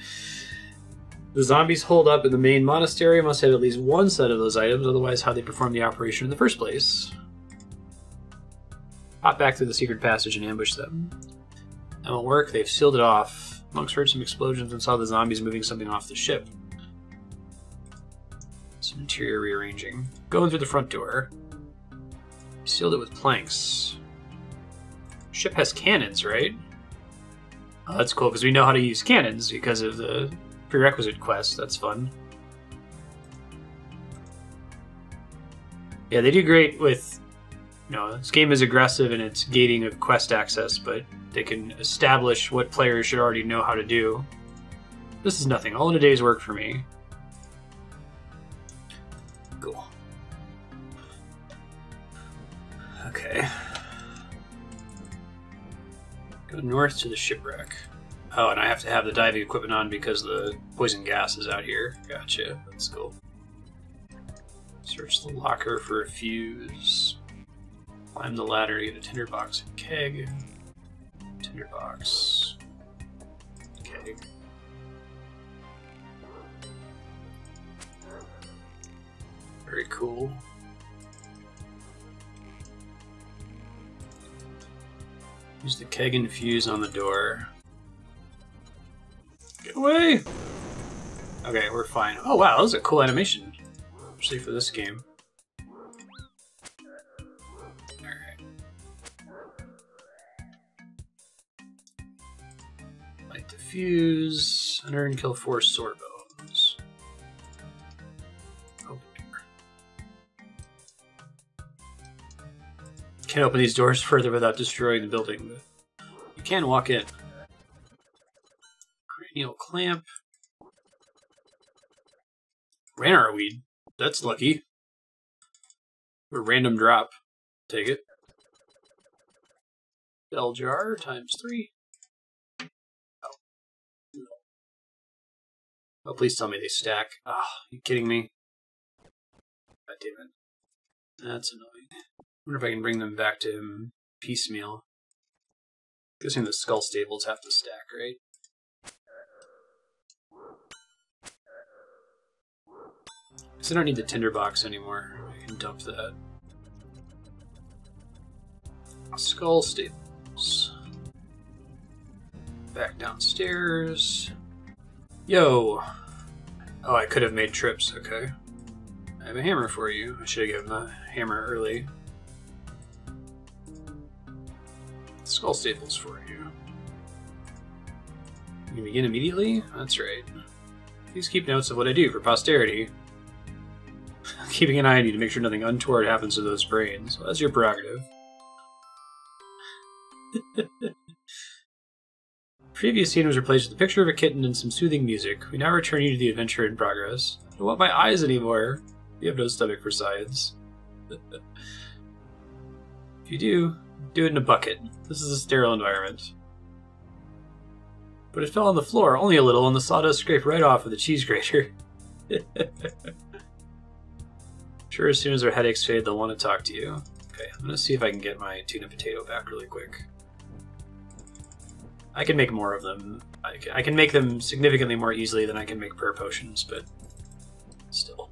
zombies holed up in the main monastery must have at least one set of those items, otherwise how they perform the operation in the first place. Hop back through the secret passage and ambush them. That won't work, they've sealed it off. Monks heard some explosions and saw the zombies moving something off the ship. Some interior rearranging. Going through the front door. Sealed it with planks. Ship has cannons, right? Oh, that's cool, because we know how to use cannons because of the prerequisite quest. That's fun. Yeah, they do great with, you know, this game is aggressive in its gating of quest access, but they can establish what players should already know how to do. This is nothing. All in a day's work for me. Cool. Go north to the shipwreck. Oh, and I have to have the diving equipment on because the poison gas is out here. Gotcha. That's cool. Search the locker for a fuse. Climb the ladder to get a tinderbox and keg. Tinderbox. Keg. Very cool. Use the keg and fuse on the door. Get away! Okay, we're fine. Oh wow, that was a cool animation. Especially for this game. Alright. Light the fuse. Unearn, kill 4 sore bones. Open door. Can't open these doors further without destroying the building, but you can walk in. Cranial clamp. Ranar weed. That's lucky. A random drop. Take it. Bell jar times 3. Oh. Oh, please tell me they stack. Ah, oh, you kidding me? God damn it. That's annoying. I wonder if I can bring them back to him piecemeal. Guessing the skull stables have to stack, right? Because I don't need the tinderbox anymore. I can dump that. Skull stables. Back downstairs. Yo! Oh, I could have made trips, okay. I have a hammer for you. I should have given the hammer early. Skull staples for you. You can begin immediately? That's right. Please keep notes of what I do for posterity. Keeping an eye on you to make sure nothing untoward happens to those brains. Well, that's your prerogative. Previous scene was replaced with a picture of a kitten and some soothing music. We now return you to the adventure in progress. I don't want my eyes anymore. You have no stomach for science. If you do it in a bucket. This is a sterile environment. But it fell on the floor, only a little, and the sawdust scraped right off with the cheese grater. Sure, as soon as our headaches fade, they'll want to talk to you. Okay, I'm going to see if I can get my tuna potato back really quick. I can make more of them. I can make them significantly more easily than I can make prayer potions, but still.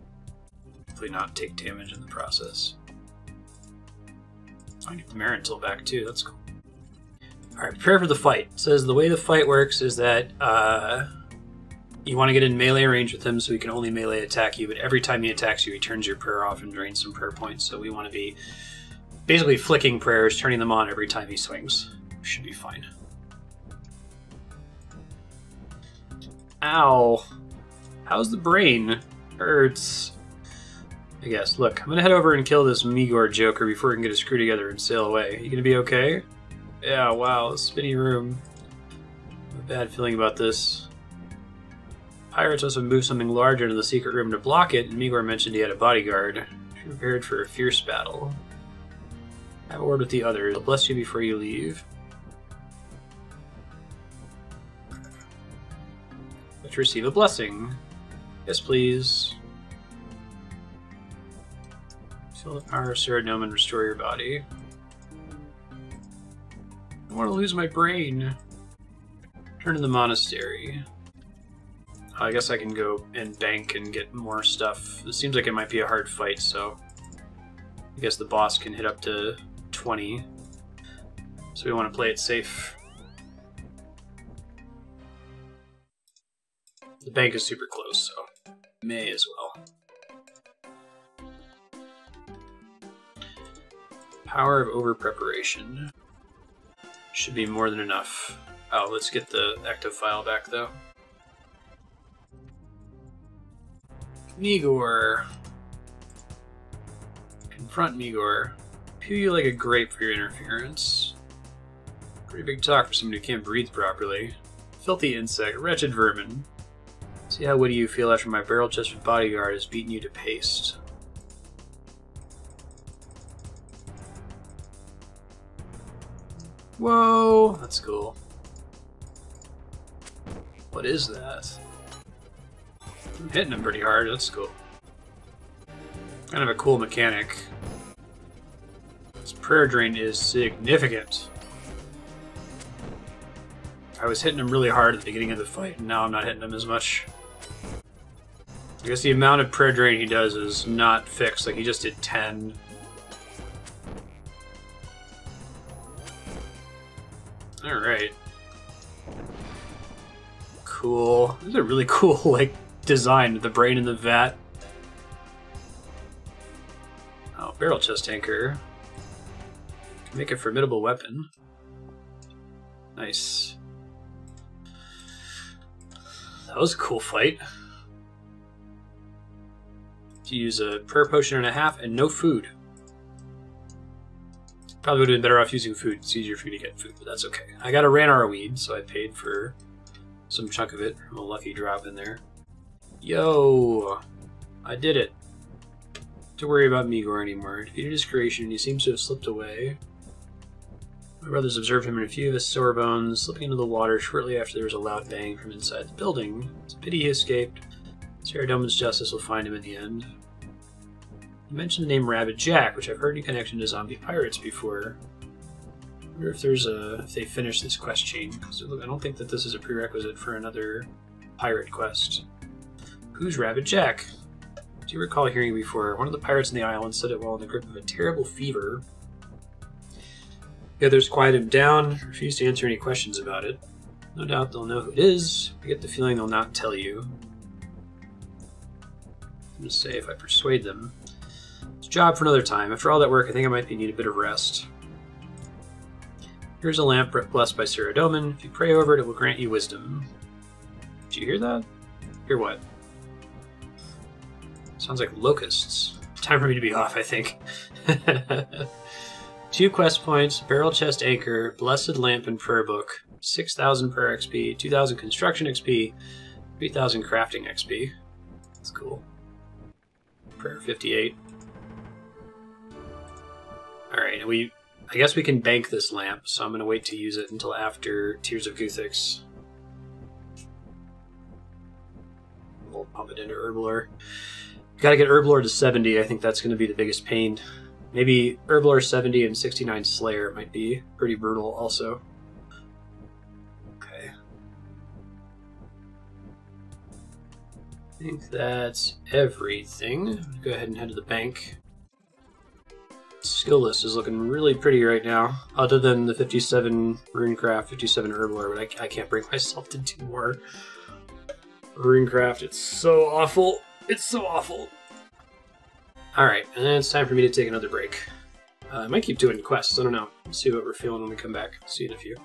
Hopefully not take damage in the process. I can get the Marintil back too, that's cool. Alright, prepare for the fight. It says the way the fight works is that you want to get in melee range with him so he can only melee attack you, but every time he attacks you, he turns your prayer off and drains some prayer points. So we want to be basically flicking prayers, turning them on every time he swings. Should be fine. Ow. How's the brain? Hurts. I guess. Look, I'm going to head over and kill this Migor Joker before we can get his crew together and sail away. You going to be okay? Yeah, wow, spinny room. I have a bad feeling about this. Pirates also moved something large into the secret room to block it, and Migor mentioned he had a bodyguard. She prepared for a fierce battle. Have a word with the others. I'll bless you before you leave. Let's receive a blessing. Yes, please. Feel the power of Serenome and restore your body. I don't want to lose my brain. Turn to the monastery. I guess I can go and bank and get more stuff. It seems like it might be a hard fight, so I guess the boss can hit up to 20. So we want to play it safe. The bank is super close, so may as well. Power of over-preparation. Should be more than enough. Oh, let's get the active file back, though. Migor. Confront Migor. Pew you like a grape for your interference. Pretty big talk for somebody who can't breathe properly. Filthy insect, wretched vermin. See how witty you feel after my barrel-chested bodyguard has beaten you to paste. Whoa, that's cool. What is that? I'm hitting him pretty hard, that's cool. Kind of a cool mechanic. This prayer drain is significant. I was hitting him really hard at the beginning of the fight, and now I'm not hitting him as much. I guess the amount of prayer drain he does is not fixed, like he just did 10. Alright. Cool. This is a really cool, like, design with the brain in the vat. Oh, Barrelchest anchor. Can make a formidable weapon. Nice. That was a cool fight. To use a prayer potion and a half and no food. Probably would have been better off using food. It's easier for you to get food, but that's okay. I got a Ranar weed, so I paid for some chunk of it from a lucky drop in there. Yo! I did it. Don't worry about Migor anymore. Defeated his creation, and he seems to have slipped away. My brothers observed him in a few of his sore bones, slipping into the water shortly after there was a loud bang from inside the building. It's a pity he escaped. Saradomin's justice will find him in the end. You mentioned the name Rabbit Jack, which I've heard in connection to zombie pirates before. I wonder if if they finish this quest chain, because I don't think that this is a prerequisite for another pirate quest. Who's Rabbit Jack? Do you recall hearing before? One of the pirates in the island said it while in the grip of a terrible fever. The others quieted him down, refused to answer any questions about it. No doubt they'll know who it is. I get the feeling they'll not tell you. I'm going to say if I persuade them. It's a job for another time. After all that work, I think I might need a bit of rest. Here's a lamp blessed by Saradomin. If you pray over it, it will grant you wisdom. Did you hear that? Hear what? Sounds like locusts. Time for me to be off, I think. 2 quest points, Barrelchest anchor, blessed lamp and prayer book, 6,000 prayer XP, 2,000 construction XP, 3,000 crafting XP. That's cool. Prayer 58. Alright, I guess we can bank this lamp, so I'm going to wait to use it until after Tears of Guthix. We'll pump it into Herblore. Gotta get Herblore to 70, I think that's going to be the biggest pain. Maybe Herblore 70 and 69 Slayer might be pretty brutal also. Okay. I think that's everything. Go ahead and head to the bank. Skill list is looking really pretty right now, other than the 57 Runecraft, 57 Herblore, but I can't bring myself to do more Runecraft. It's so awful. It's so awful. Alright, and then it's time for me to take another break. I might keep doing quests, I don't know. Let's see what we're feeling when we come back. See you in a few.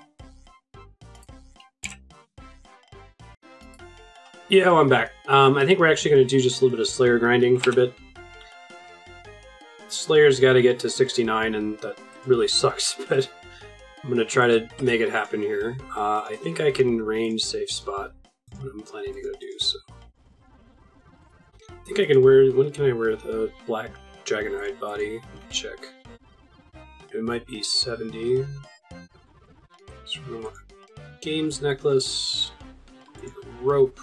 Yeah, I'm back. I think we're actually going to do just a little bit of Slayer grinding for a bit. Slayer's got to get to 69, and that really sucks, but I'm going to try to make it happen here. I think I can range safe spot what I'm planning to go do, so... I think I can wear... When can I wear the black dragonhide body? Check. It might be 70. Games necklace. Rope.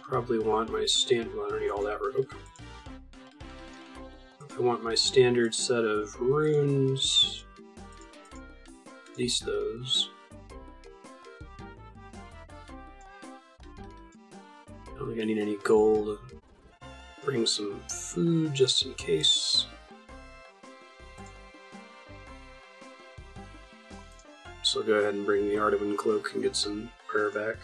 Probably want my standard... Well, I don't need all that rope. I want my standard set of runes. At least those. I don't think I need any gold. Bring some food just in case. So I'll go ahead and bring the Ardavan cloak and get some prayer back.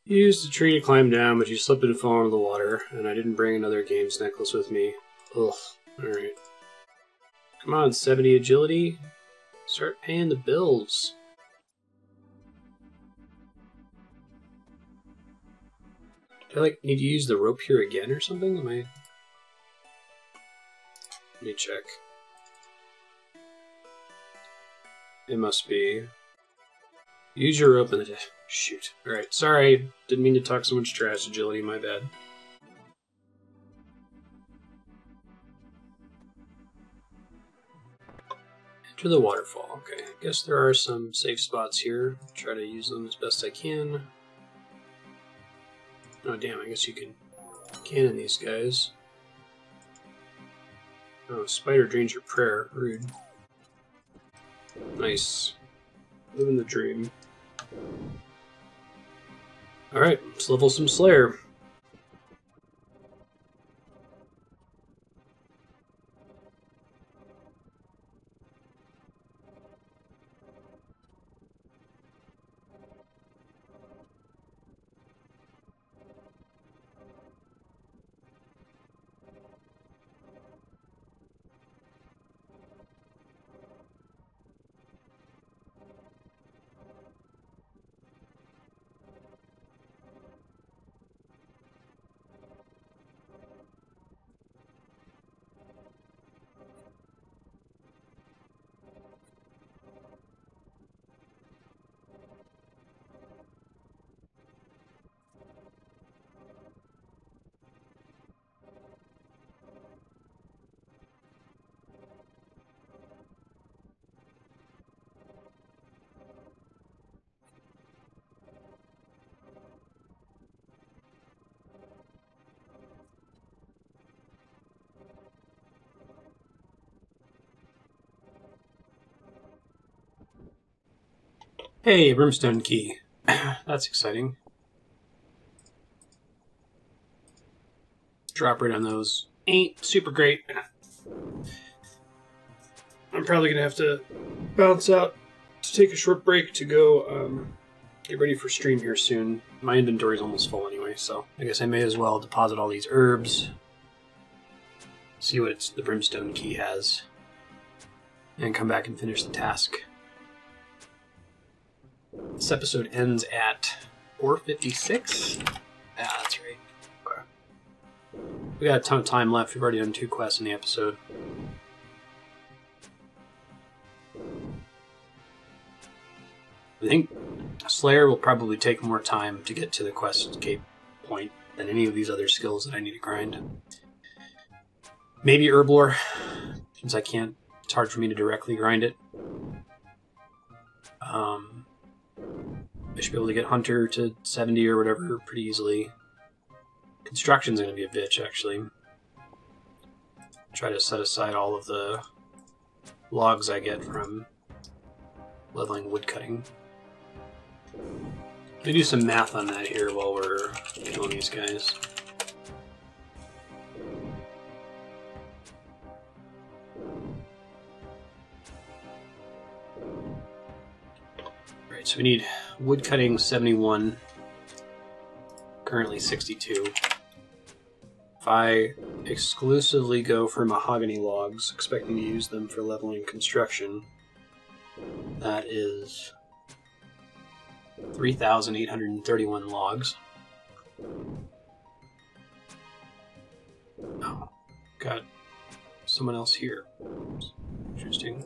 You used a tree to climb down, but you slipped and fell into the water, and I didn't bring another games necklace with me. Ugh. Alright. Come on, 70 agility. Start paying the bills. Do I, need to use the rope here again or something? Am I... Let me check. It must be... Use your rope in the... Shoot. Alright, sorry. Didn't mean to talk so much trash. Agility, my bad. Enter the waterfall. Okay, I guess there are some safe spots here. Try to use them as best I can. Oh, damn, I guess you can cannon these guys. Oh, spider drains your prayer. Rude. Nice. Living the dream. Alright, let's level some Slayer. Hey, Brimstone key. That's exciting. Drop rate on those ain't super great. I'm probably going to have to bounce out to take a short break to go get ready for stream here soon. My inventory's almost full anyway, so I guess I may as well deposit all these herbs, see what the Brimstone key has, and come back and finish the task. This episode ends at 4:56. Yeah, that's right. Okay. We got a ton of time left. We've already done 2 quests in the episode. I think Slayer will probably take more time to get to the quest cape point than any of these other skills that I need to grind. Maybe Herblore, since I can't. It's hard for me to directly grind it. I should be able to get Hunter to 70 or whatever pretty easily. Construction's going to be a bitch, actually. Try to set aside all of the logs I get from leveling woodcutting. Let me do some math on that here while we're killing these guys. Right, so we need woodcutting 71, currently 62. If I exclusively go for mahogany logs, expecting to use them for leveling construction, that is 3,831 logs. Oh, got someone else here. Interesting.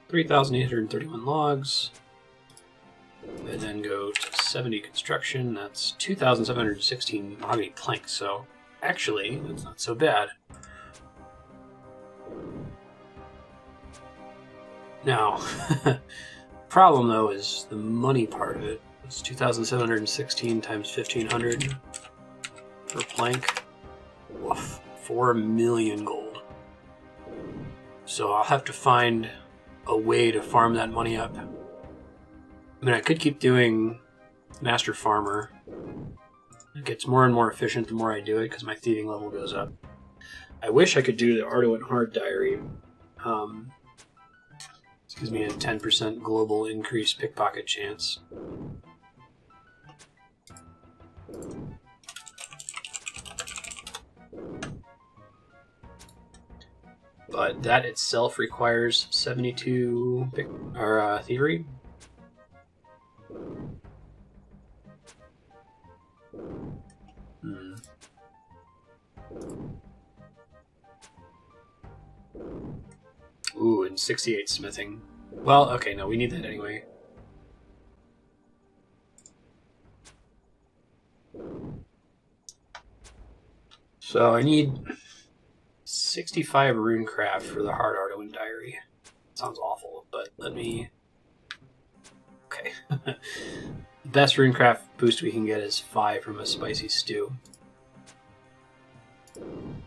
3,831 logs. I then go to 70 construction. That's 2,716 mahogany planks. So actually, that's not so bad. Now, problem though is the money part of it. It's 2,716 times 1,500 per plank. Woof, 4 million gold. So I'll have to find a way to farm that money up. I mean, I could keep doing Master Farmer. It gets more and more efficient the more I do it because my thieving level goes up. I wish I could do the Arduin Hard Diary. This gives me a 10% global increased pickpocket chance. But that itself requires 72 thievery. Ooh, and 68 smithing. Well, okay, no, we need that anyway. So I need 65 runecraft for the hard Ardoin diary. Sounds awful, but let me... Okay. The best runecraft boost we can get is 5 from a spicy stew. Can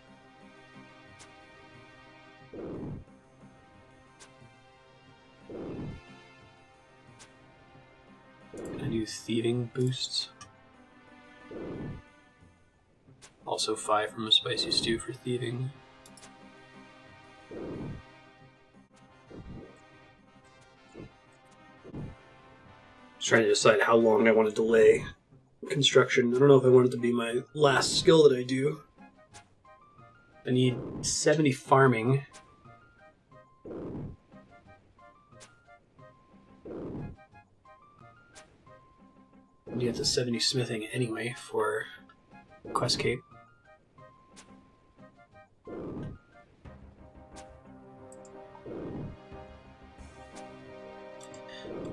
I do thieving boosts? Also 5 from a spicy stew for thieving. Just trying to decide how long I want to delay construction. I don't know if I want it to be my last skill that I do. I need 70 farming. And get to 70 smithing anyway for Quest Cape.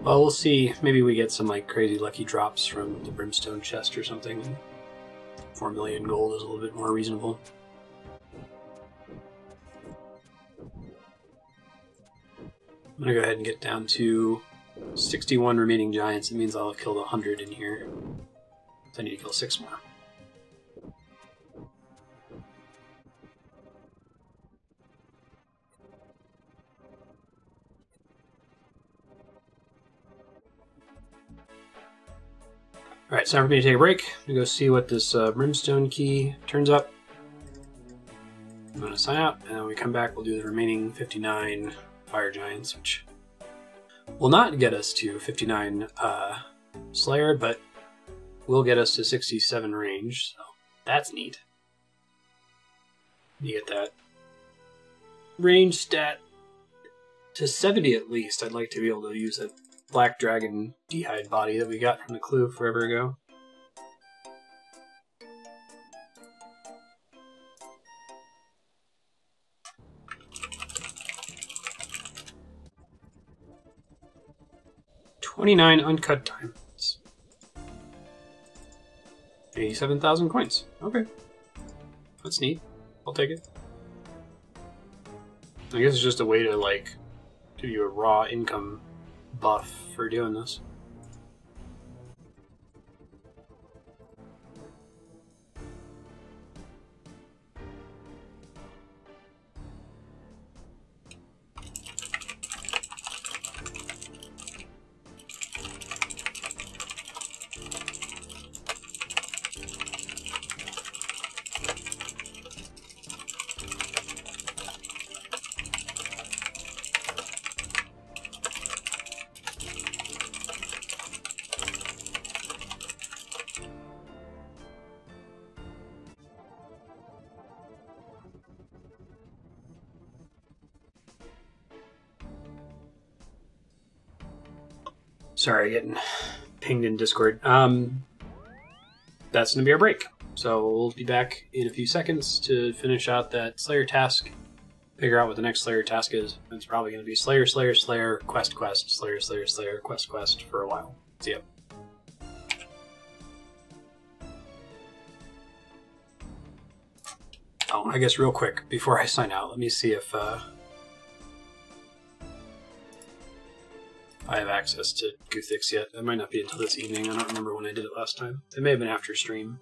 Well, we'll see. Maybe we get some like crazy lucky drops from the Brimstone chest or something. 4 million gold is a little bit more reasonable. I'm gonna go ahead and get down to 61 remaining giants. It means I'll have killed 100 in here. So I need to kill 6 more. Alright, it's time for me to take a break. I'm gonna go see what this Brimstone key turns up. I'm gonna sign out, and when we come back, we'll do the remaining 59 fire giants, which will not get us to 59 Slayer, but will get us to 67 range, so that's neat. You get that range stat to 70 at least. I'd like to be able to use that Black Dragon D'hide body that we got from the clue forever ago. $29 uncut diamonds. 87,000 coins. Okay. That's neat. I'll take it. I guess it's just a way to, like, give you a raw income buff for doing this. Sorry, getting pinged in Discord. That's going to be our break. So we'll be back in a few seconds to finish out that Slayer task, figure out what the next Slayer task is. It's probably going to be Slayer, Slayer, Slayer, Quest, Quest, Slayer, Slayer, Slayer, Quest, Quest for a while. See ya. Oh, I guess real quick, before I sign out, let me see if I have access to Guthix yet. It might not be until this evening. I don't remember when I did it last time. It may have been after stream.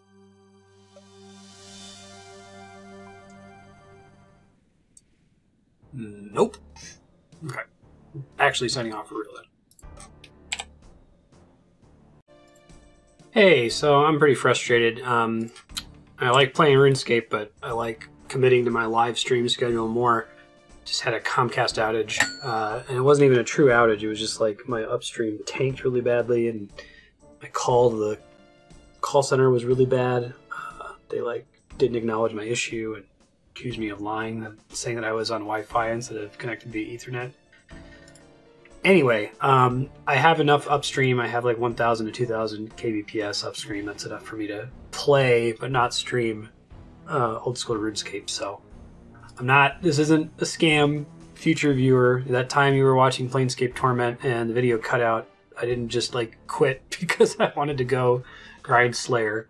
Nope. Okay. Actually signing off for real then. Hey, so I'm pretty frustrated. I like playing RuneScape, but I like committing to my live stream schedule more. Just had a Comcast outage, and it wasn't even a true outage. It was just like my upstream tanked really badly, and my call to the call center was really bad. They like didn't acknowledge my issue and accused me of lying, saying that I was on Wi-Fi instead of connected via Ethernet. Anyway, I have enough upstream. I have like 1,000 to 2,000 kbps upstream. That's enough for me to play, but not stream old school RuneScape. So I'm not. This isn't a scam, future viewer. That time you were watching Planescape Torment and the video cut out, I didn't just like quit because I wanted to go grind Slayer.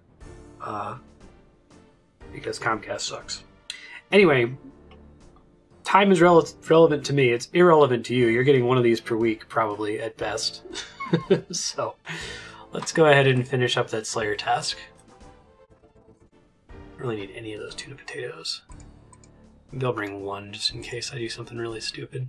Because Comcast sucks. Anyway, time is relevant to me. It's irrelevant to you. You're getting one of these per week, probably, at best. So, let's go ahead and finish up that Slayer task. I don't really need any of those tuna potatoes. Maybe I'll bring one just in case I do something really stupid.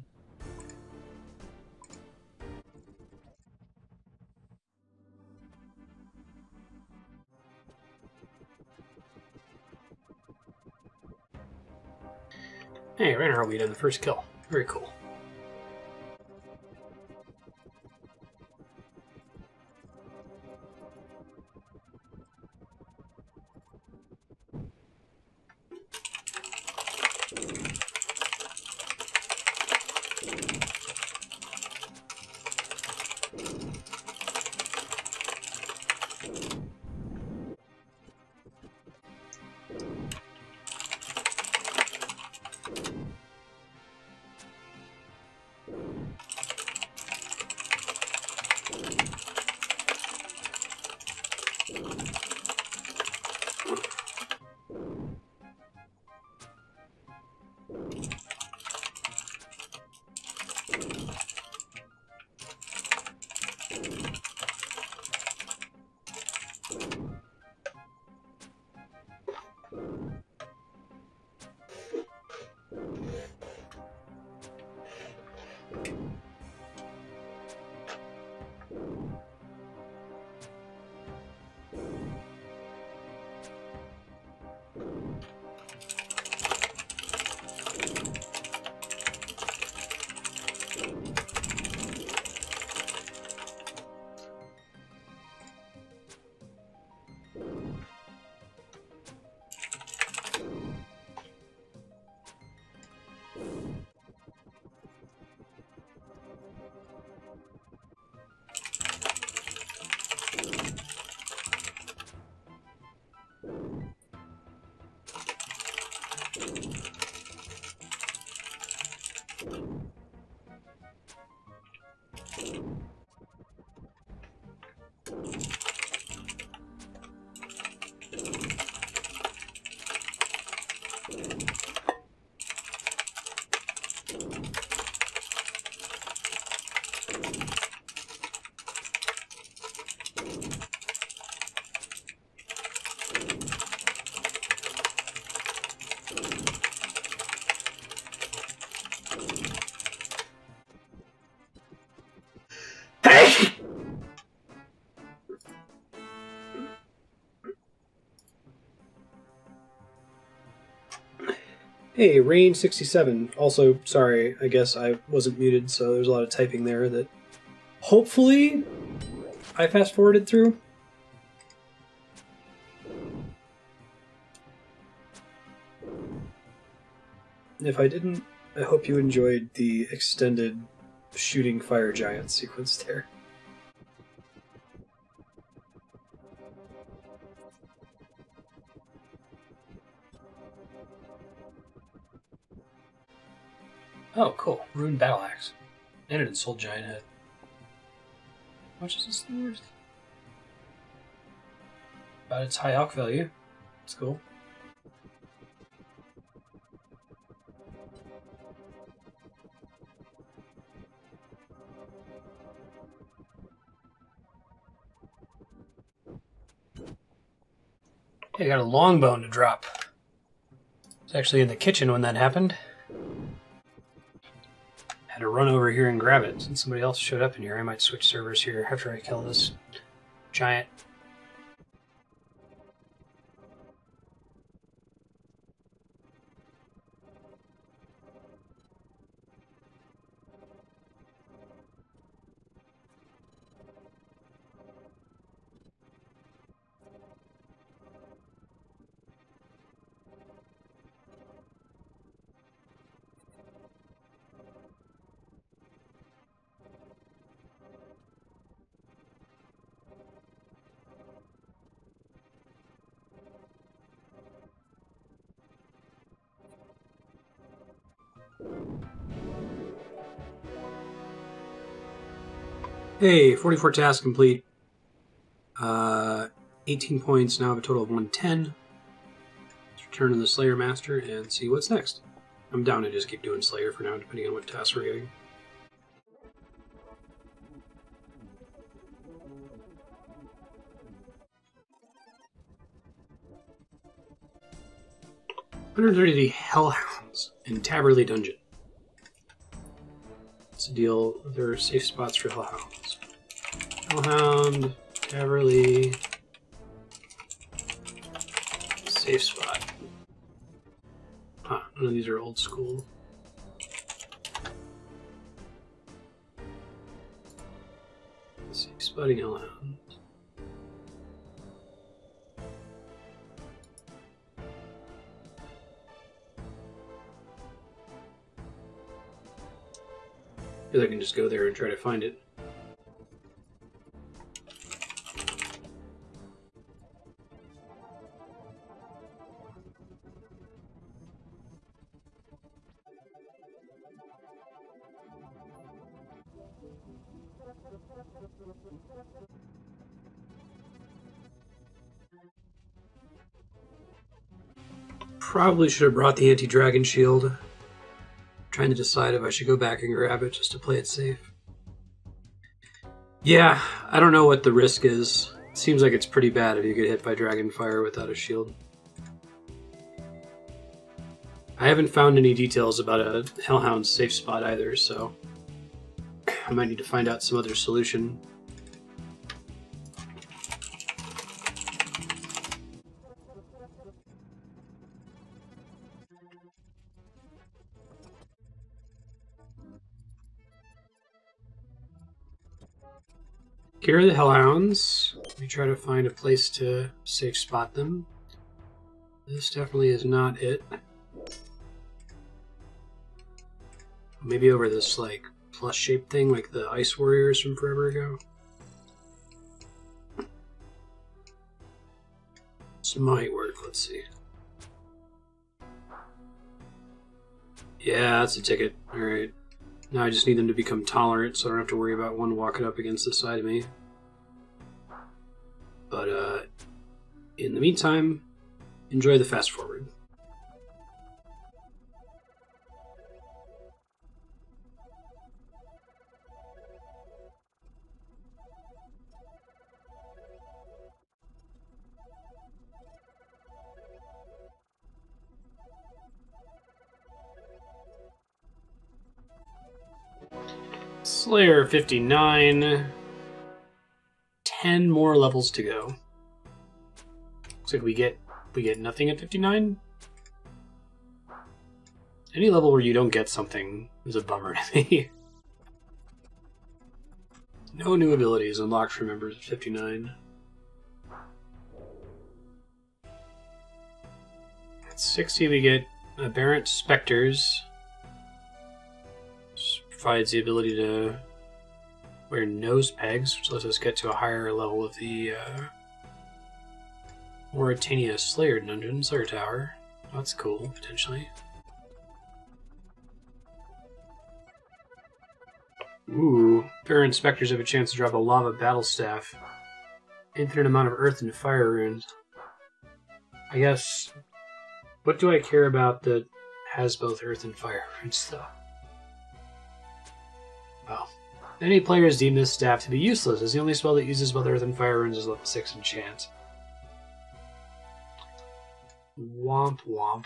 Hey, ran our lead on the first kill. Very cool. Hey, Rain67. Also, sorry, I guess I wasn't muted, so there's a lot of typing there that hopefully I fast-forwarded through. If I didn't, I hope you enjoyed the extended shooting fire giant sequence there. Oh, cool. Rune Battle Axe. And an Soul Giant Head. How much is this thing worth? About its high alch value. It's cool. Hey, I got a longbone to drop. I was actually in the kitchen when that happened. Had to run over here and grab it. Since somebody else showed up in here, I might switch servers here after I kill this giant. Hey, 44 tasks complete. 18 points, now I have a total of 110. Let's return to the Slayer Master and see what's next. I'm down to just keep doing Slayer for now, depending on what tasks we're getting. $130 Hellhounds in Taverley Dungeon. It's a deal. There are safe spots for Hellhounds. Hellhound, Taverley, safe spot. Huh, none of these are old school. Safe spotting Hellhound. I can just go there and try to find it. Probably should have brought the anti-dragon shield. Trying to decide if I should go back and grab it just to play it safe. Yeah, I don't know what the risk is. It seems like it's pretty bad if you get hit by dragon fire without a shield. I haven't found any details about a Hellhound safe spot either, so I might need to find out some other solution. Here are the Hellhounds. Let me try to find a place to safe spot them. This definitely is not it. Maybe over this, like, plus-shaped thing, like the Ice Warriors from forever ago. This might work, let's see. Yeah, that's a ticket. Alright. Now I just need them to become tolerant so I don't have to worry about one walking up against the side of me. But, in the meantime, enjoy the fast forward. Slayer 59. 10 more levels to go. Looks like we get nothing at 59. Any level where you don't get something is a bummer to me. No new abilities unlocked for members at 59. At 60 we get Aberrant Spectres. This provides the ability to wear nose pegs, which lets us get to a higher level of the Mauritania Slayer Dungeon, Slayer Tower. That's cool, potentially. Ooh, Fair Inspectors have a chance to drop a Lava Battle Staff. Infinite amount of Earth and Fire runes. I guess, what do I care about that has both Earth and Fire runes, though? Oh. Many players deem this staff to be useless, as the only spell that uses both Earth and Fire runes is level 6 enchant. Womp womp.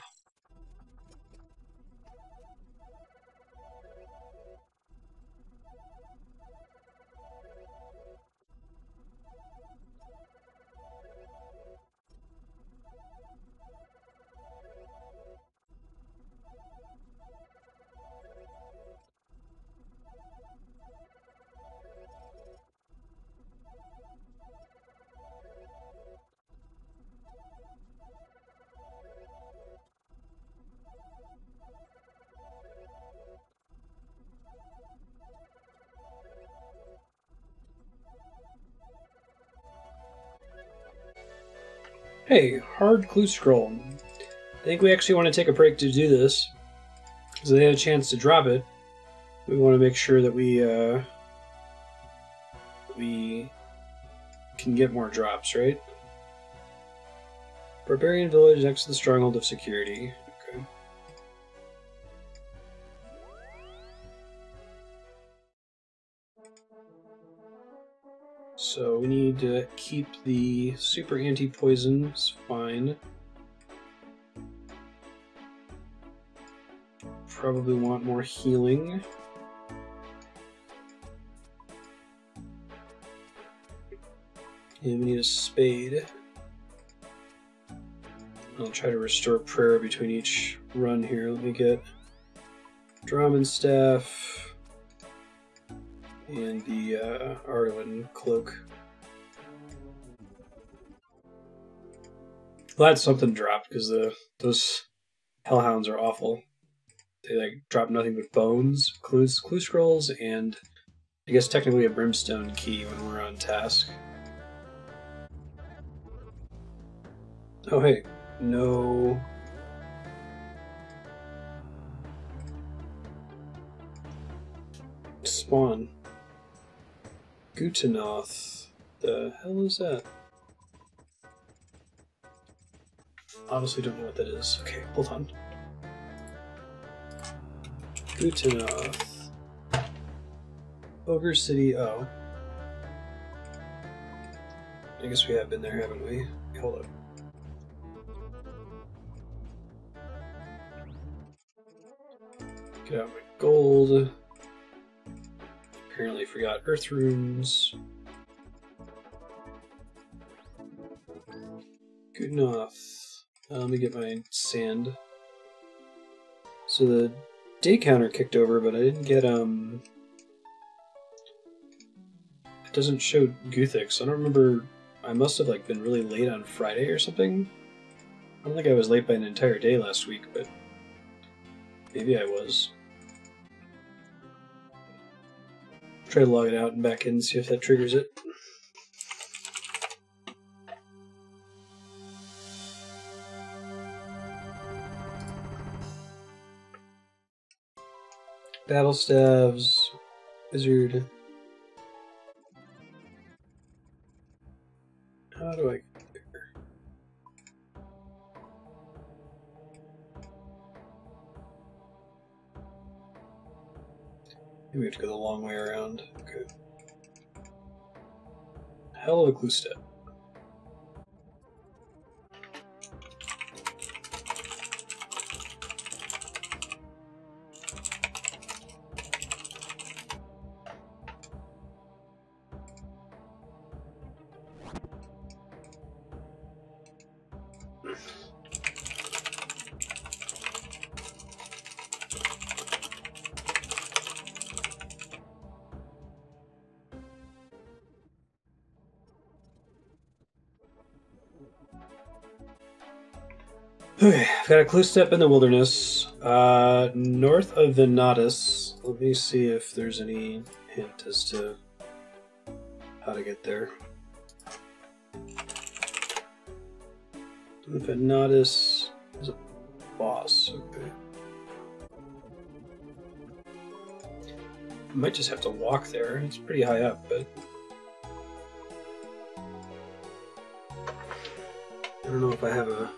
Hey, hard clue scroll. I think we actually want to take a break to do this. Because they had a chance to drop it. We want to make sure that we can get more drops, right? Barbarian village next to the stronghold of security. Okay. So we need to keep the super anti-poisons fine. Probably want more healing. And we need a spade. I'll try to restore prayer between each run here. Let me get Drum Staff and the Arduin Cloak. Glad something dropped because those Hellhounds are awful. They like drop nothing but bones, clue scrolls, and I guess technically a Brimstone key when we're on task. Oh hey, no. Spawn. Gutenoth. The hell is that? Obviously don't know what that is. Okay, hold on. Gutenoth. Ogre City, oh. I guess we have been there, haven't we? Hold up. Get out my gold. Apparently forgot earth runes. Gutenoth. Let me get my sand. So the day counter kicked over, but I didn't get it doesn't show Guthic, so I don't remember. I must have like been really late on Friday or something. I don't think I was late by an entire day last week, but maybe I was. Try to log it out and back in and see if that triggers it. Battle staves, wizard. How do I get there? Maybe we have to go the long way around. Okay. Hell of a clue step. Okay, I've got a clue step in the wilderness, north of Venatus. Let me see if there's any hint as to how to get there. Venatus is a boss, okay. I might just have to walk there. It's pretty high up, but I don't know if I have a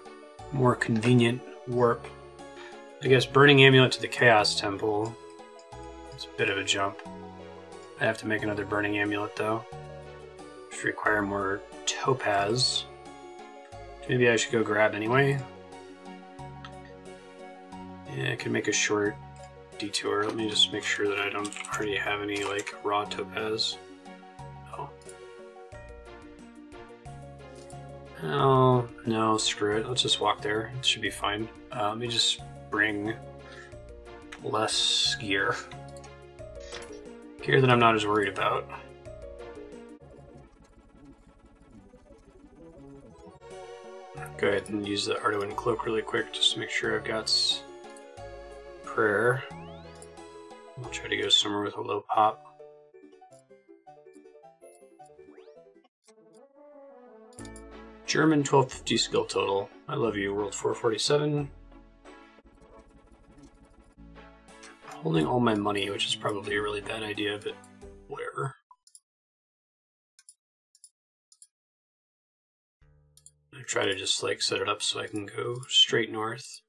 more convenient warp. I guess Burning Amulet to the Chaos Temple. It's a bit of a jump. I have to make another Burning Amulet though, which require more topaz. Maybe I should go grab anyway. Yeah, I can make a short detour. Let me just make sure that I don't already have any like raw topaz. Oh, no, screw it. Let's just walk there. It should be fine. Let me just bring less gear. Gear that I'm not as worried about. Go ahead and use the Arduin Cloak really quick just to make sure I've got prayer. I'll try to go somewhere with a low pop. German 1250 skill total. I love you, World 447. holding all my money, which is probably a really bad idea, but whatever. I try to just like set it up so I can go straight north.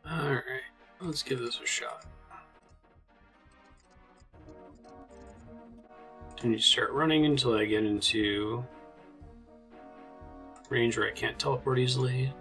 Alright, let's give this a shot. I need to start running until I get into range where I can't teleport easily.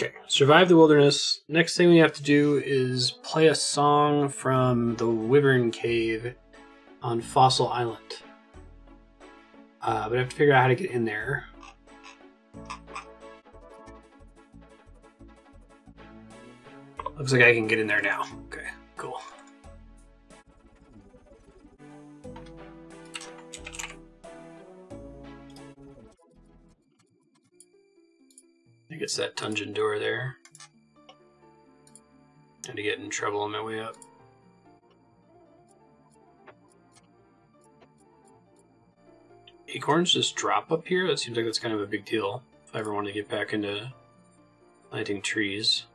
Okay, survive the wilderness. Next thing we have to do is play a song from the Wyvern Cave on Fossil Island. But I have to figure out how to get in there. Looks like I can get in there now. Okay, cool. I think it's that dungeon door there. And to get in trouble on my way up. Acorns just drop up here? That seems like that's kind of a big deal if I ever want to get back into planting trees.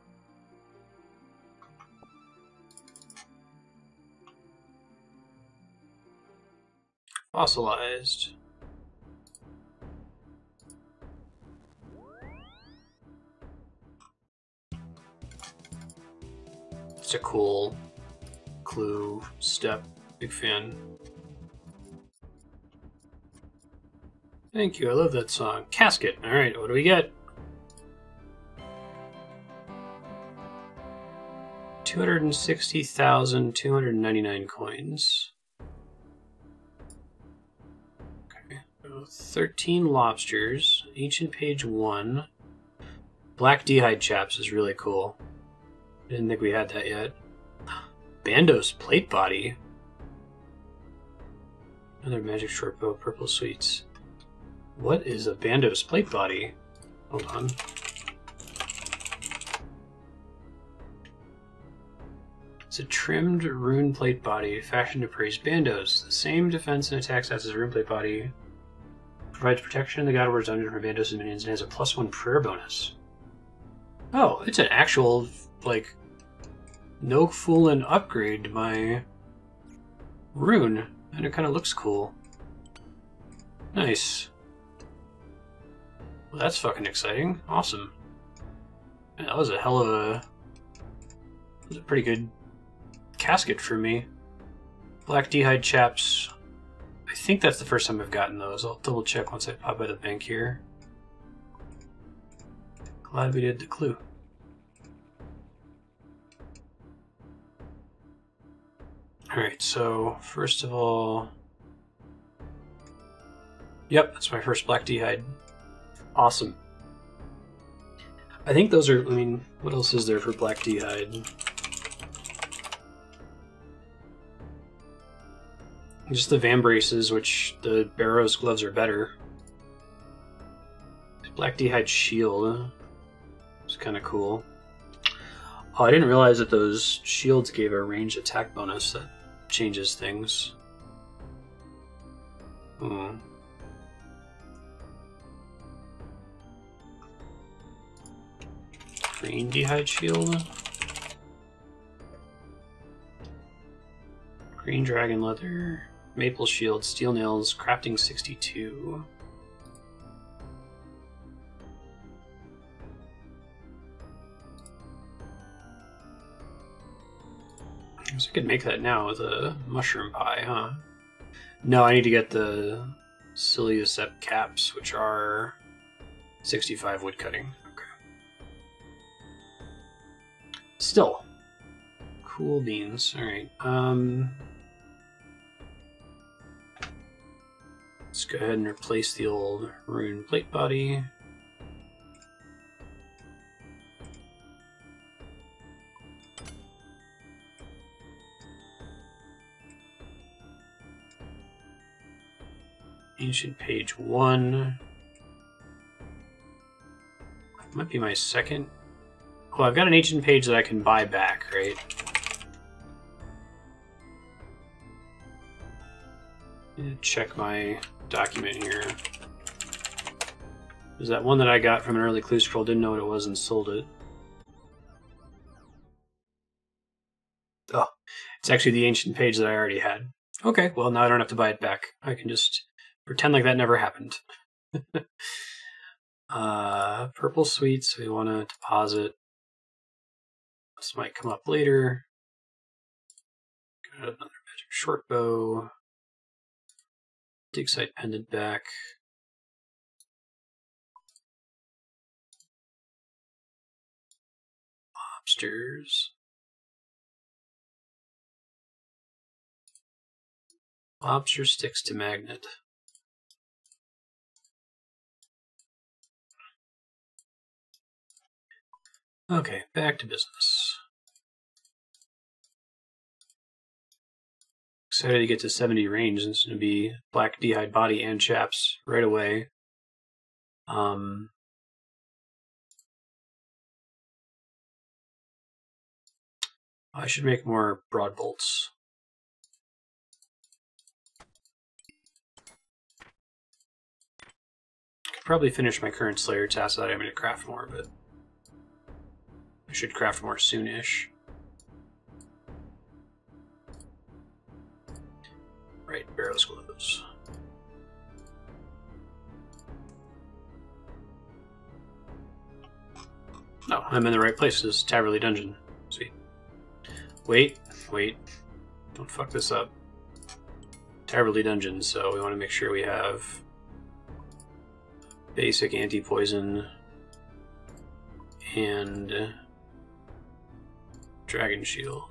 Fossilized. It's a cool clue step. Big fan. Thank you, I love that song. Casket. Alright, what do we get? 260,299 coins. Okay. 13 lobsters. Ancient page 1. Black D'hide chaps is really cool. I didn't think we had that yet. Bandos plate body. Another magic short bow, purple sweets. What is a Bandos plate body? Hold on. It's a trimmed rune plate body fashioned to praise Bandos. The same defense and attack stats as a rune plate body. Provides protection in the God War's dungeon for Bandos and minions and has a +1 prayer bonus. Oh, it's an actual, like, no foolin' upgrade to my rune. And it kind of looks cool. Nice. Well, that's fucking exciting. Awesome. Man, that was a hell of a... That was a pretty good casket for me. Black D'hide chaps. I think that's the first time I've gotten those. I'll double check once I pop by the bank here. Glad we did the clue. Alright, so first of all... Yep, that's my first Black D'hide. Awesome. I think those are... I mean, what else is there for Black D'hide? Just the Vambraces, which the Barrow's gloves are better. Black D'hide shield. It's kind of cool. Oh, I didn't realize that those shields gave a ranged attack bonus. That changes things. Hmm. Green D'hide shield. Green dragon leather. Maple shield. Steel nails. Crafting 62. I guess I could make that now with a mushroom pie, huh? No, I need to get the Ciliosept caps, which are 65 wood cutting. Okay. Still. Cool beans. Alright. Let's go ahead and replace the old rune plate body. Ancient page 1. Might be my second. Well, I've got an ancient page that I can buy back, right? Check my document here. There's that one that I got from an early clue scroll, didn't know what it was and sold it. Oh, it's actually the ancient page that I already had. Okay, well now I don't have to buy it back. I can just pretend like that never happened. Purple sweets, we want to deposit. This might come up later. Got another magic short bow. Dig site pendant back. Lobsters. Lobster sticks to magnet. Okay, back to business. Excited to get to 70 range. It's going to be black d'hide body and chaps right away. I should make more broad bolts. Could probably finish my current Slayer task without having to craft more, but I should craft more soon-ish. Right, Barrow's gloves. Oh, I'm in the right place. This is Taverley Dungeon. Sweet. Wait. Don't fuck this up. Taverley Dungeon, so we want to make sure we have basic anti-poison and Dragon Shield.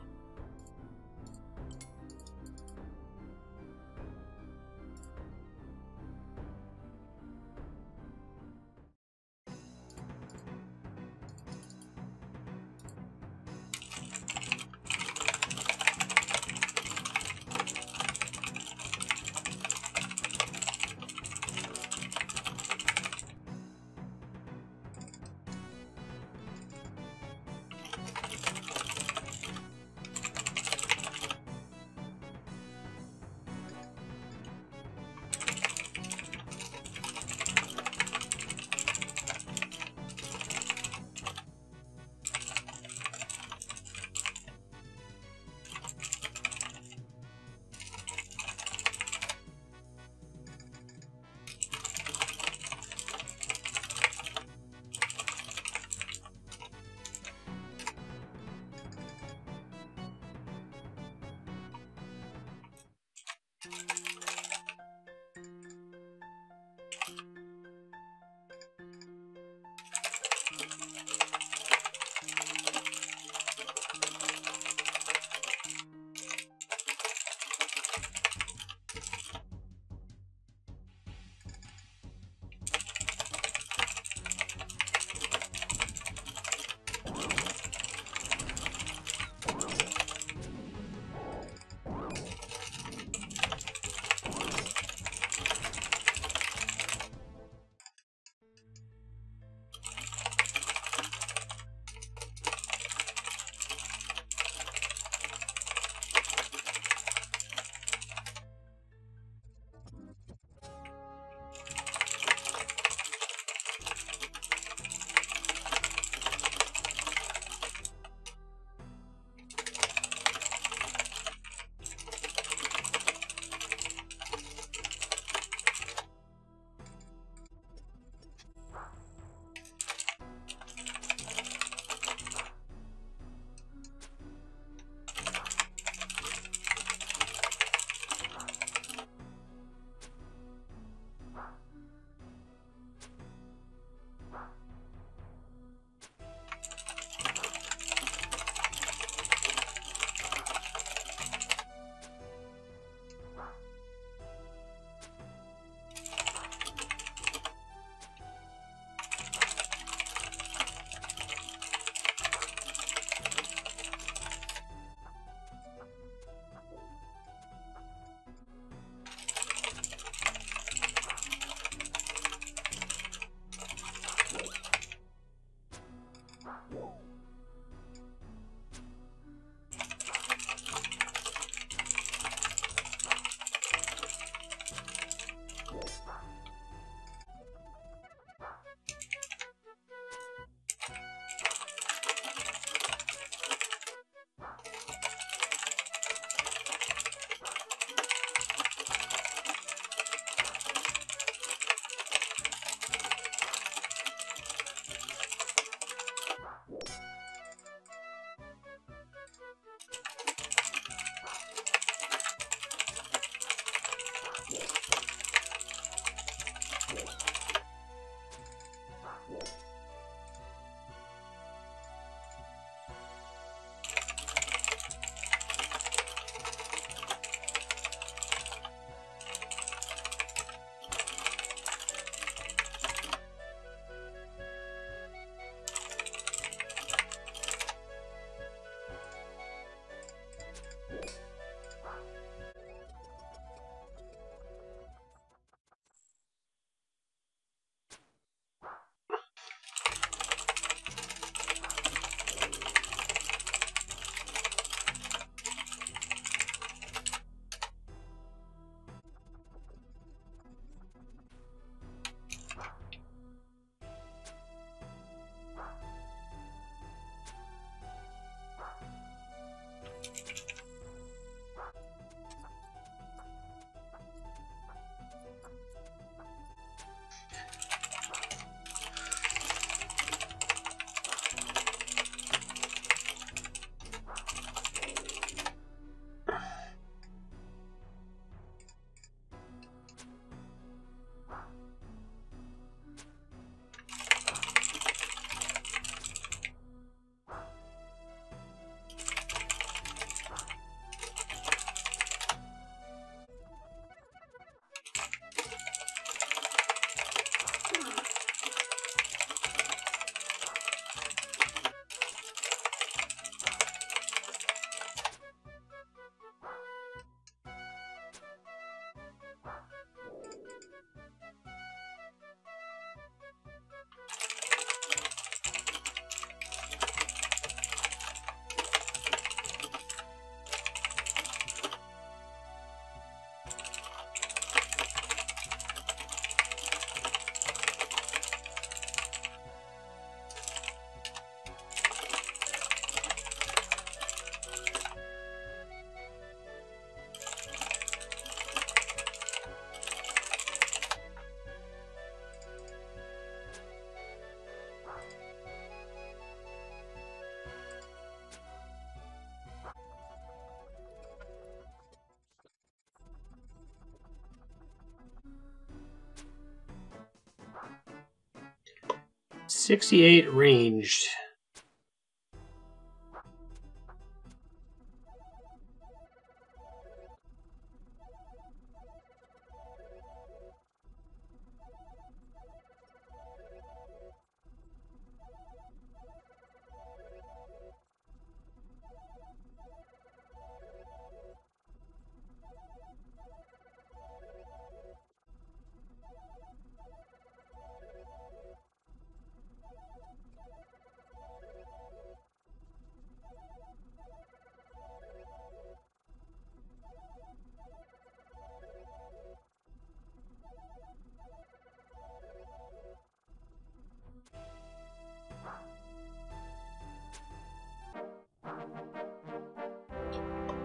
68 ranged.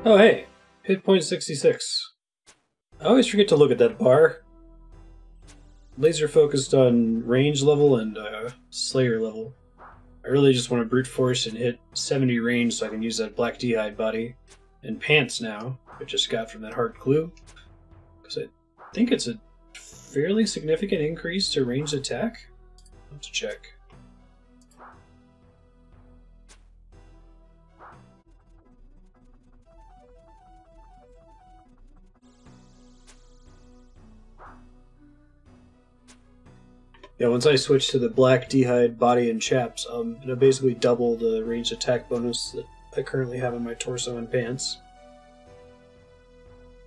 Oh, hey. Hit point 66. I always forget to look at that bar. Laser focused on range level and slayer level. I really just want to brute force and hit 70 range so I can use that black d'hide body and pants now, I just got from that hard clue. Because I think it's a fairly significant increase to ranged attack. I'll have to check. Yeah, once I switch to the black d'hide body and chaps, it'll basically double the ranged attack bonus that I currently have on my torso and pants.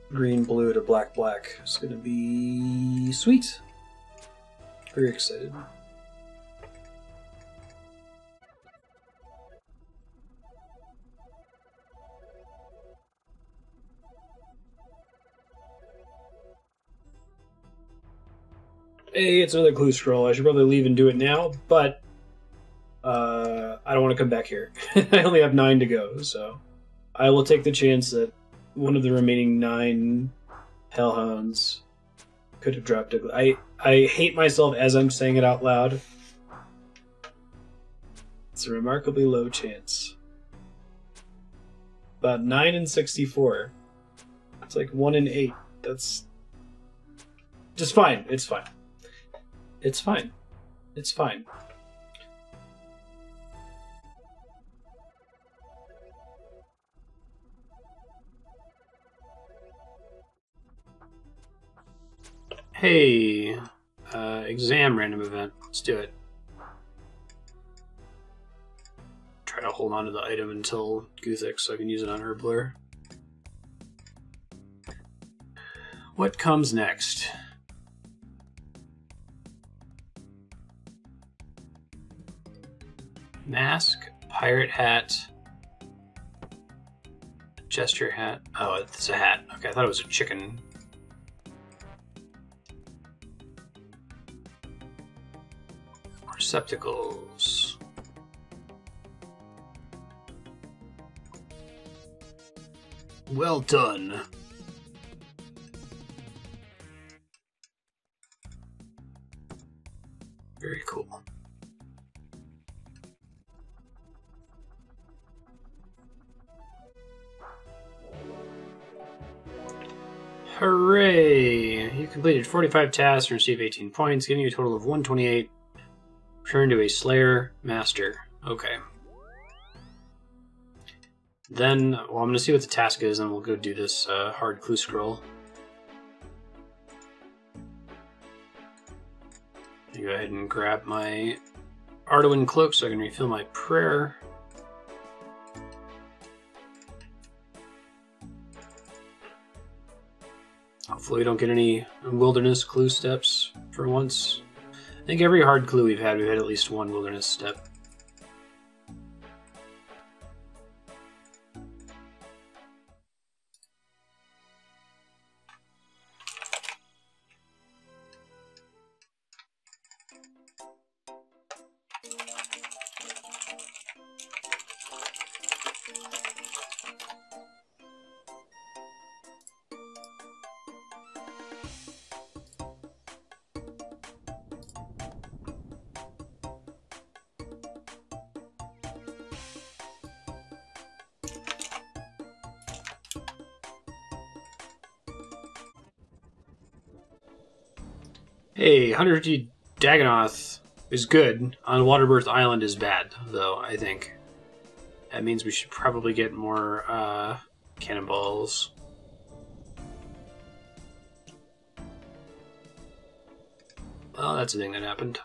Green, blue to black, black. It's gonna be sweet. Very excited. Hey, it's another clue scroll. I should probably leave and do it now, but I don't want to come back here. I only have 9 to go, so I will take the chance that one of the remaining 9 Hellhounds could have dropped it. I hate myself as I'm saying it out loud. It's a remarkably low chance. About 9 in 64. It's like 1 in 8. That's just fine. It's fine. It's fine. It's fine. Hey, exam random event. Let's do it. Try to hold on to the item until Guthix so I can use it on Herblur. What comes next? Mask, pirate hat, gesture hat. Oh, it's a hat. Okay, I thought it was a chicken. Receptacles. Well done. Very cool. Hooray! You completed 45 tasks and received 18 points, giving you a total of 128. Return to a Slayer Master. Okay. Then, well, I'm going to see what the task is, and we'll go do this hard clue scroll. Go ahead and grab my Arduin cloak so I can refill my prayer. Hopefully we don't get any wilderness clue steps for once. I think every hard clue we've had at least one wilderness step. Hey, 150 Dagonoth is good. On Waterbirth Island is bad, though, I think. That means we should probably get more cannonballs. Well, that's a thing that happened.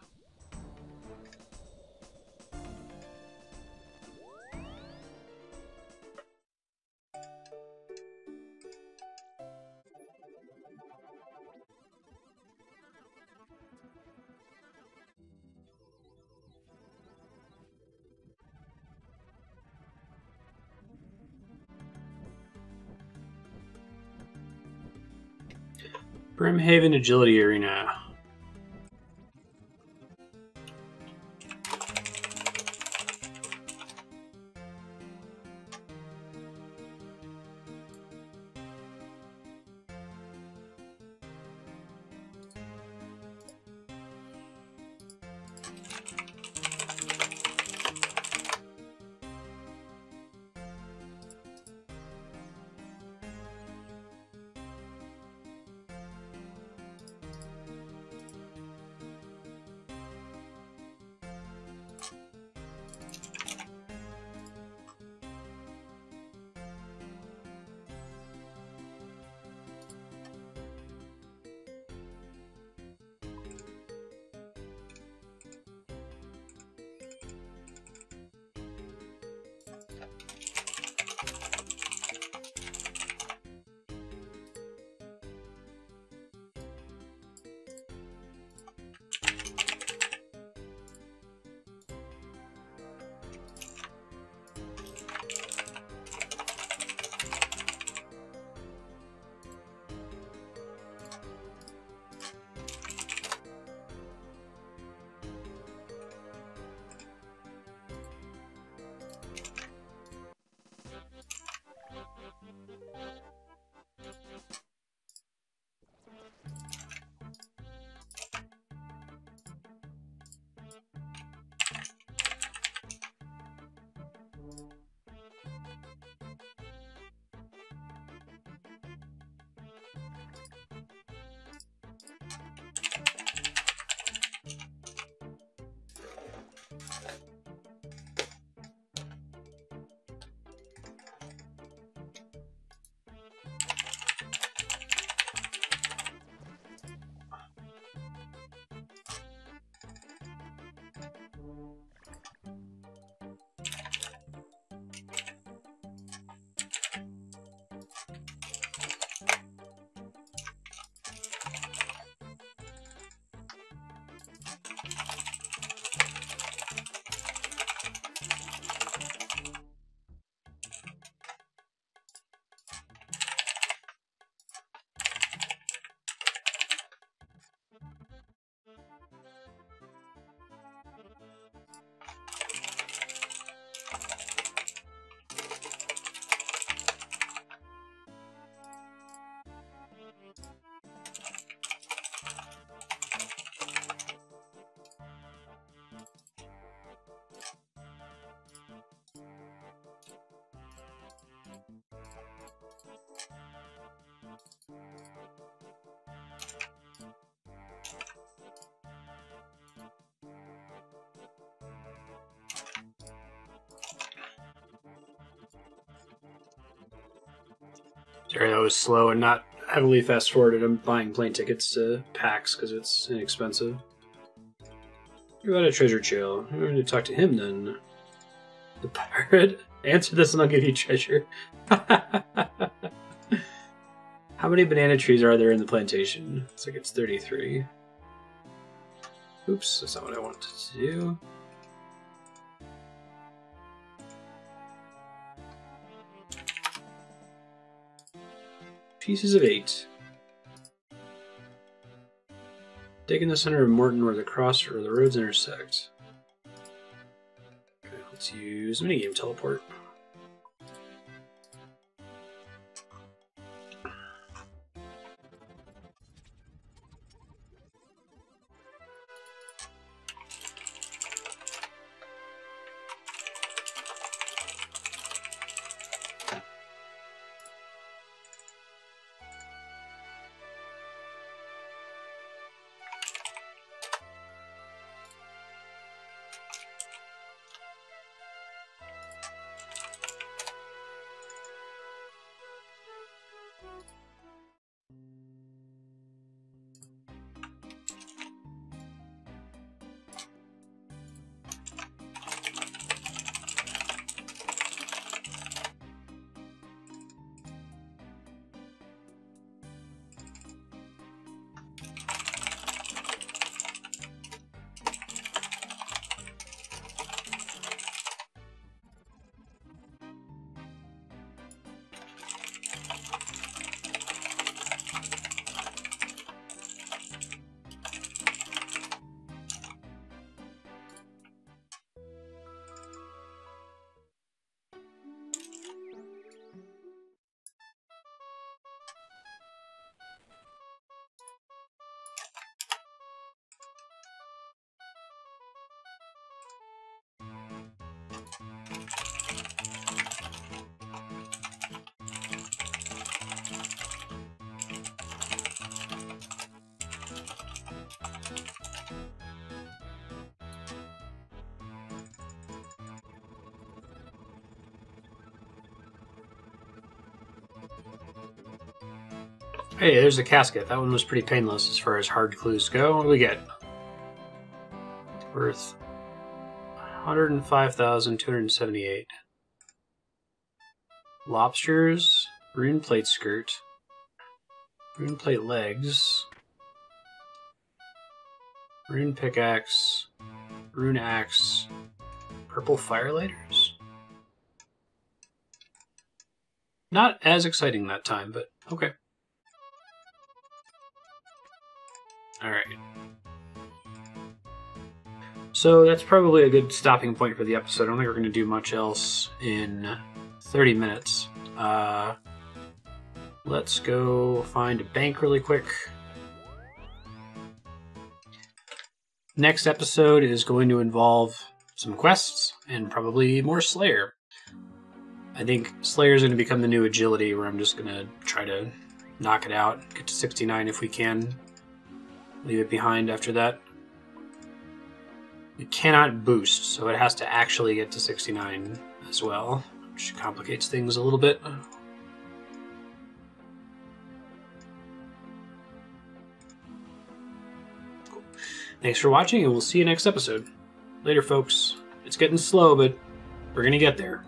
Brimhaven Agility Arena. Sorry, that was slow and not heavily fast forwarded. I'm buying plane tickets to PAX because it's inexpensive. You're about a treasure trail. I'm going to talk to him then. The pirate? Answer this and I'll give you treasure. How many banana trees are there in the plantation? Looks like it's 33. Oops, that's not what I wanted to do. Pieces of 8. Dig in the center of Morton where the cross or the roads intersect. Okay, let's use minigame teleport. Hey, there's a casket. That one was pretty painless as far as hard clues go. What do we get? Worth 105,278. Lobsters, rune plate skirt, rune plate legs, rune pickaxe, rune axe, purple firelighters. Not as exciting that time, but okay. Alright. So that's probably a good stopping point for the episode. I don't think we're going to do much else in 30 minutes. Let's go find a bank really quick. Next episode is going to involve some quests and probably more Slayer. I think Slayer is going to become the new agility, where I'm just going to try to knock it out, get to 69 if we can. Leave it behind after that. It cannot boost, so it has to actually get to 69 as well, which complicates things a little bit. Cool. Thanks for watching, and we'll see you next episode. Later, folks. It's getting slow, but we're going to get there.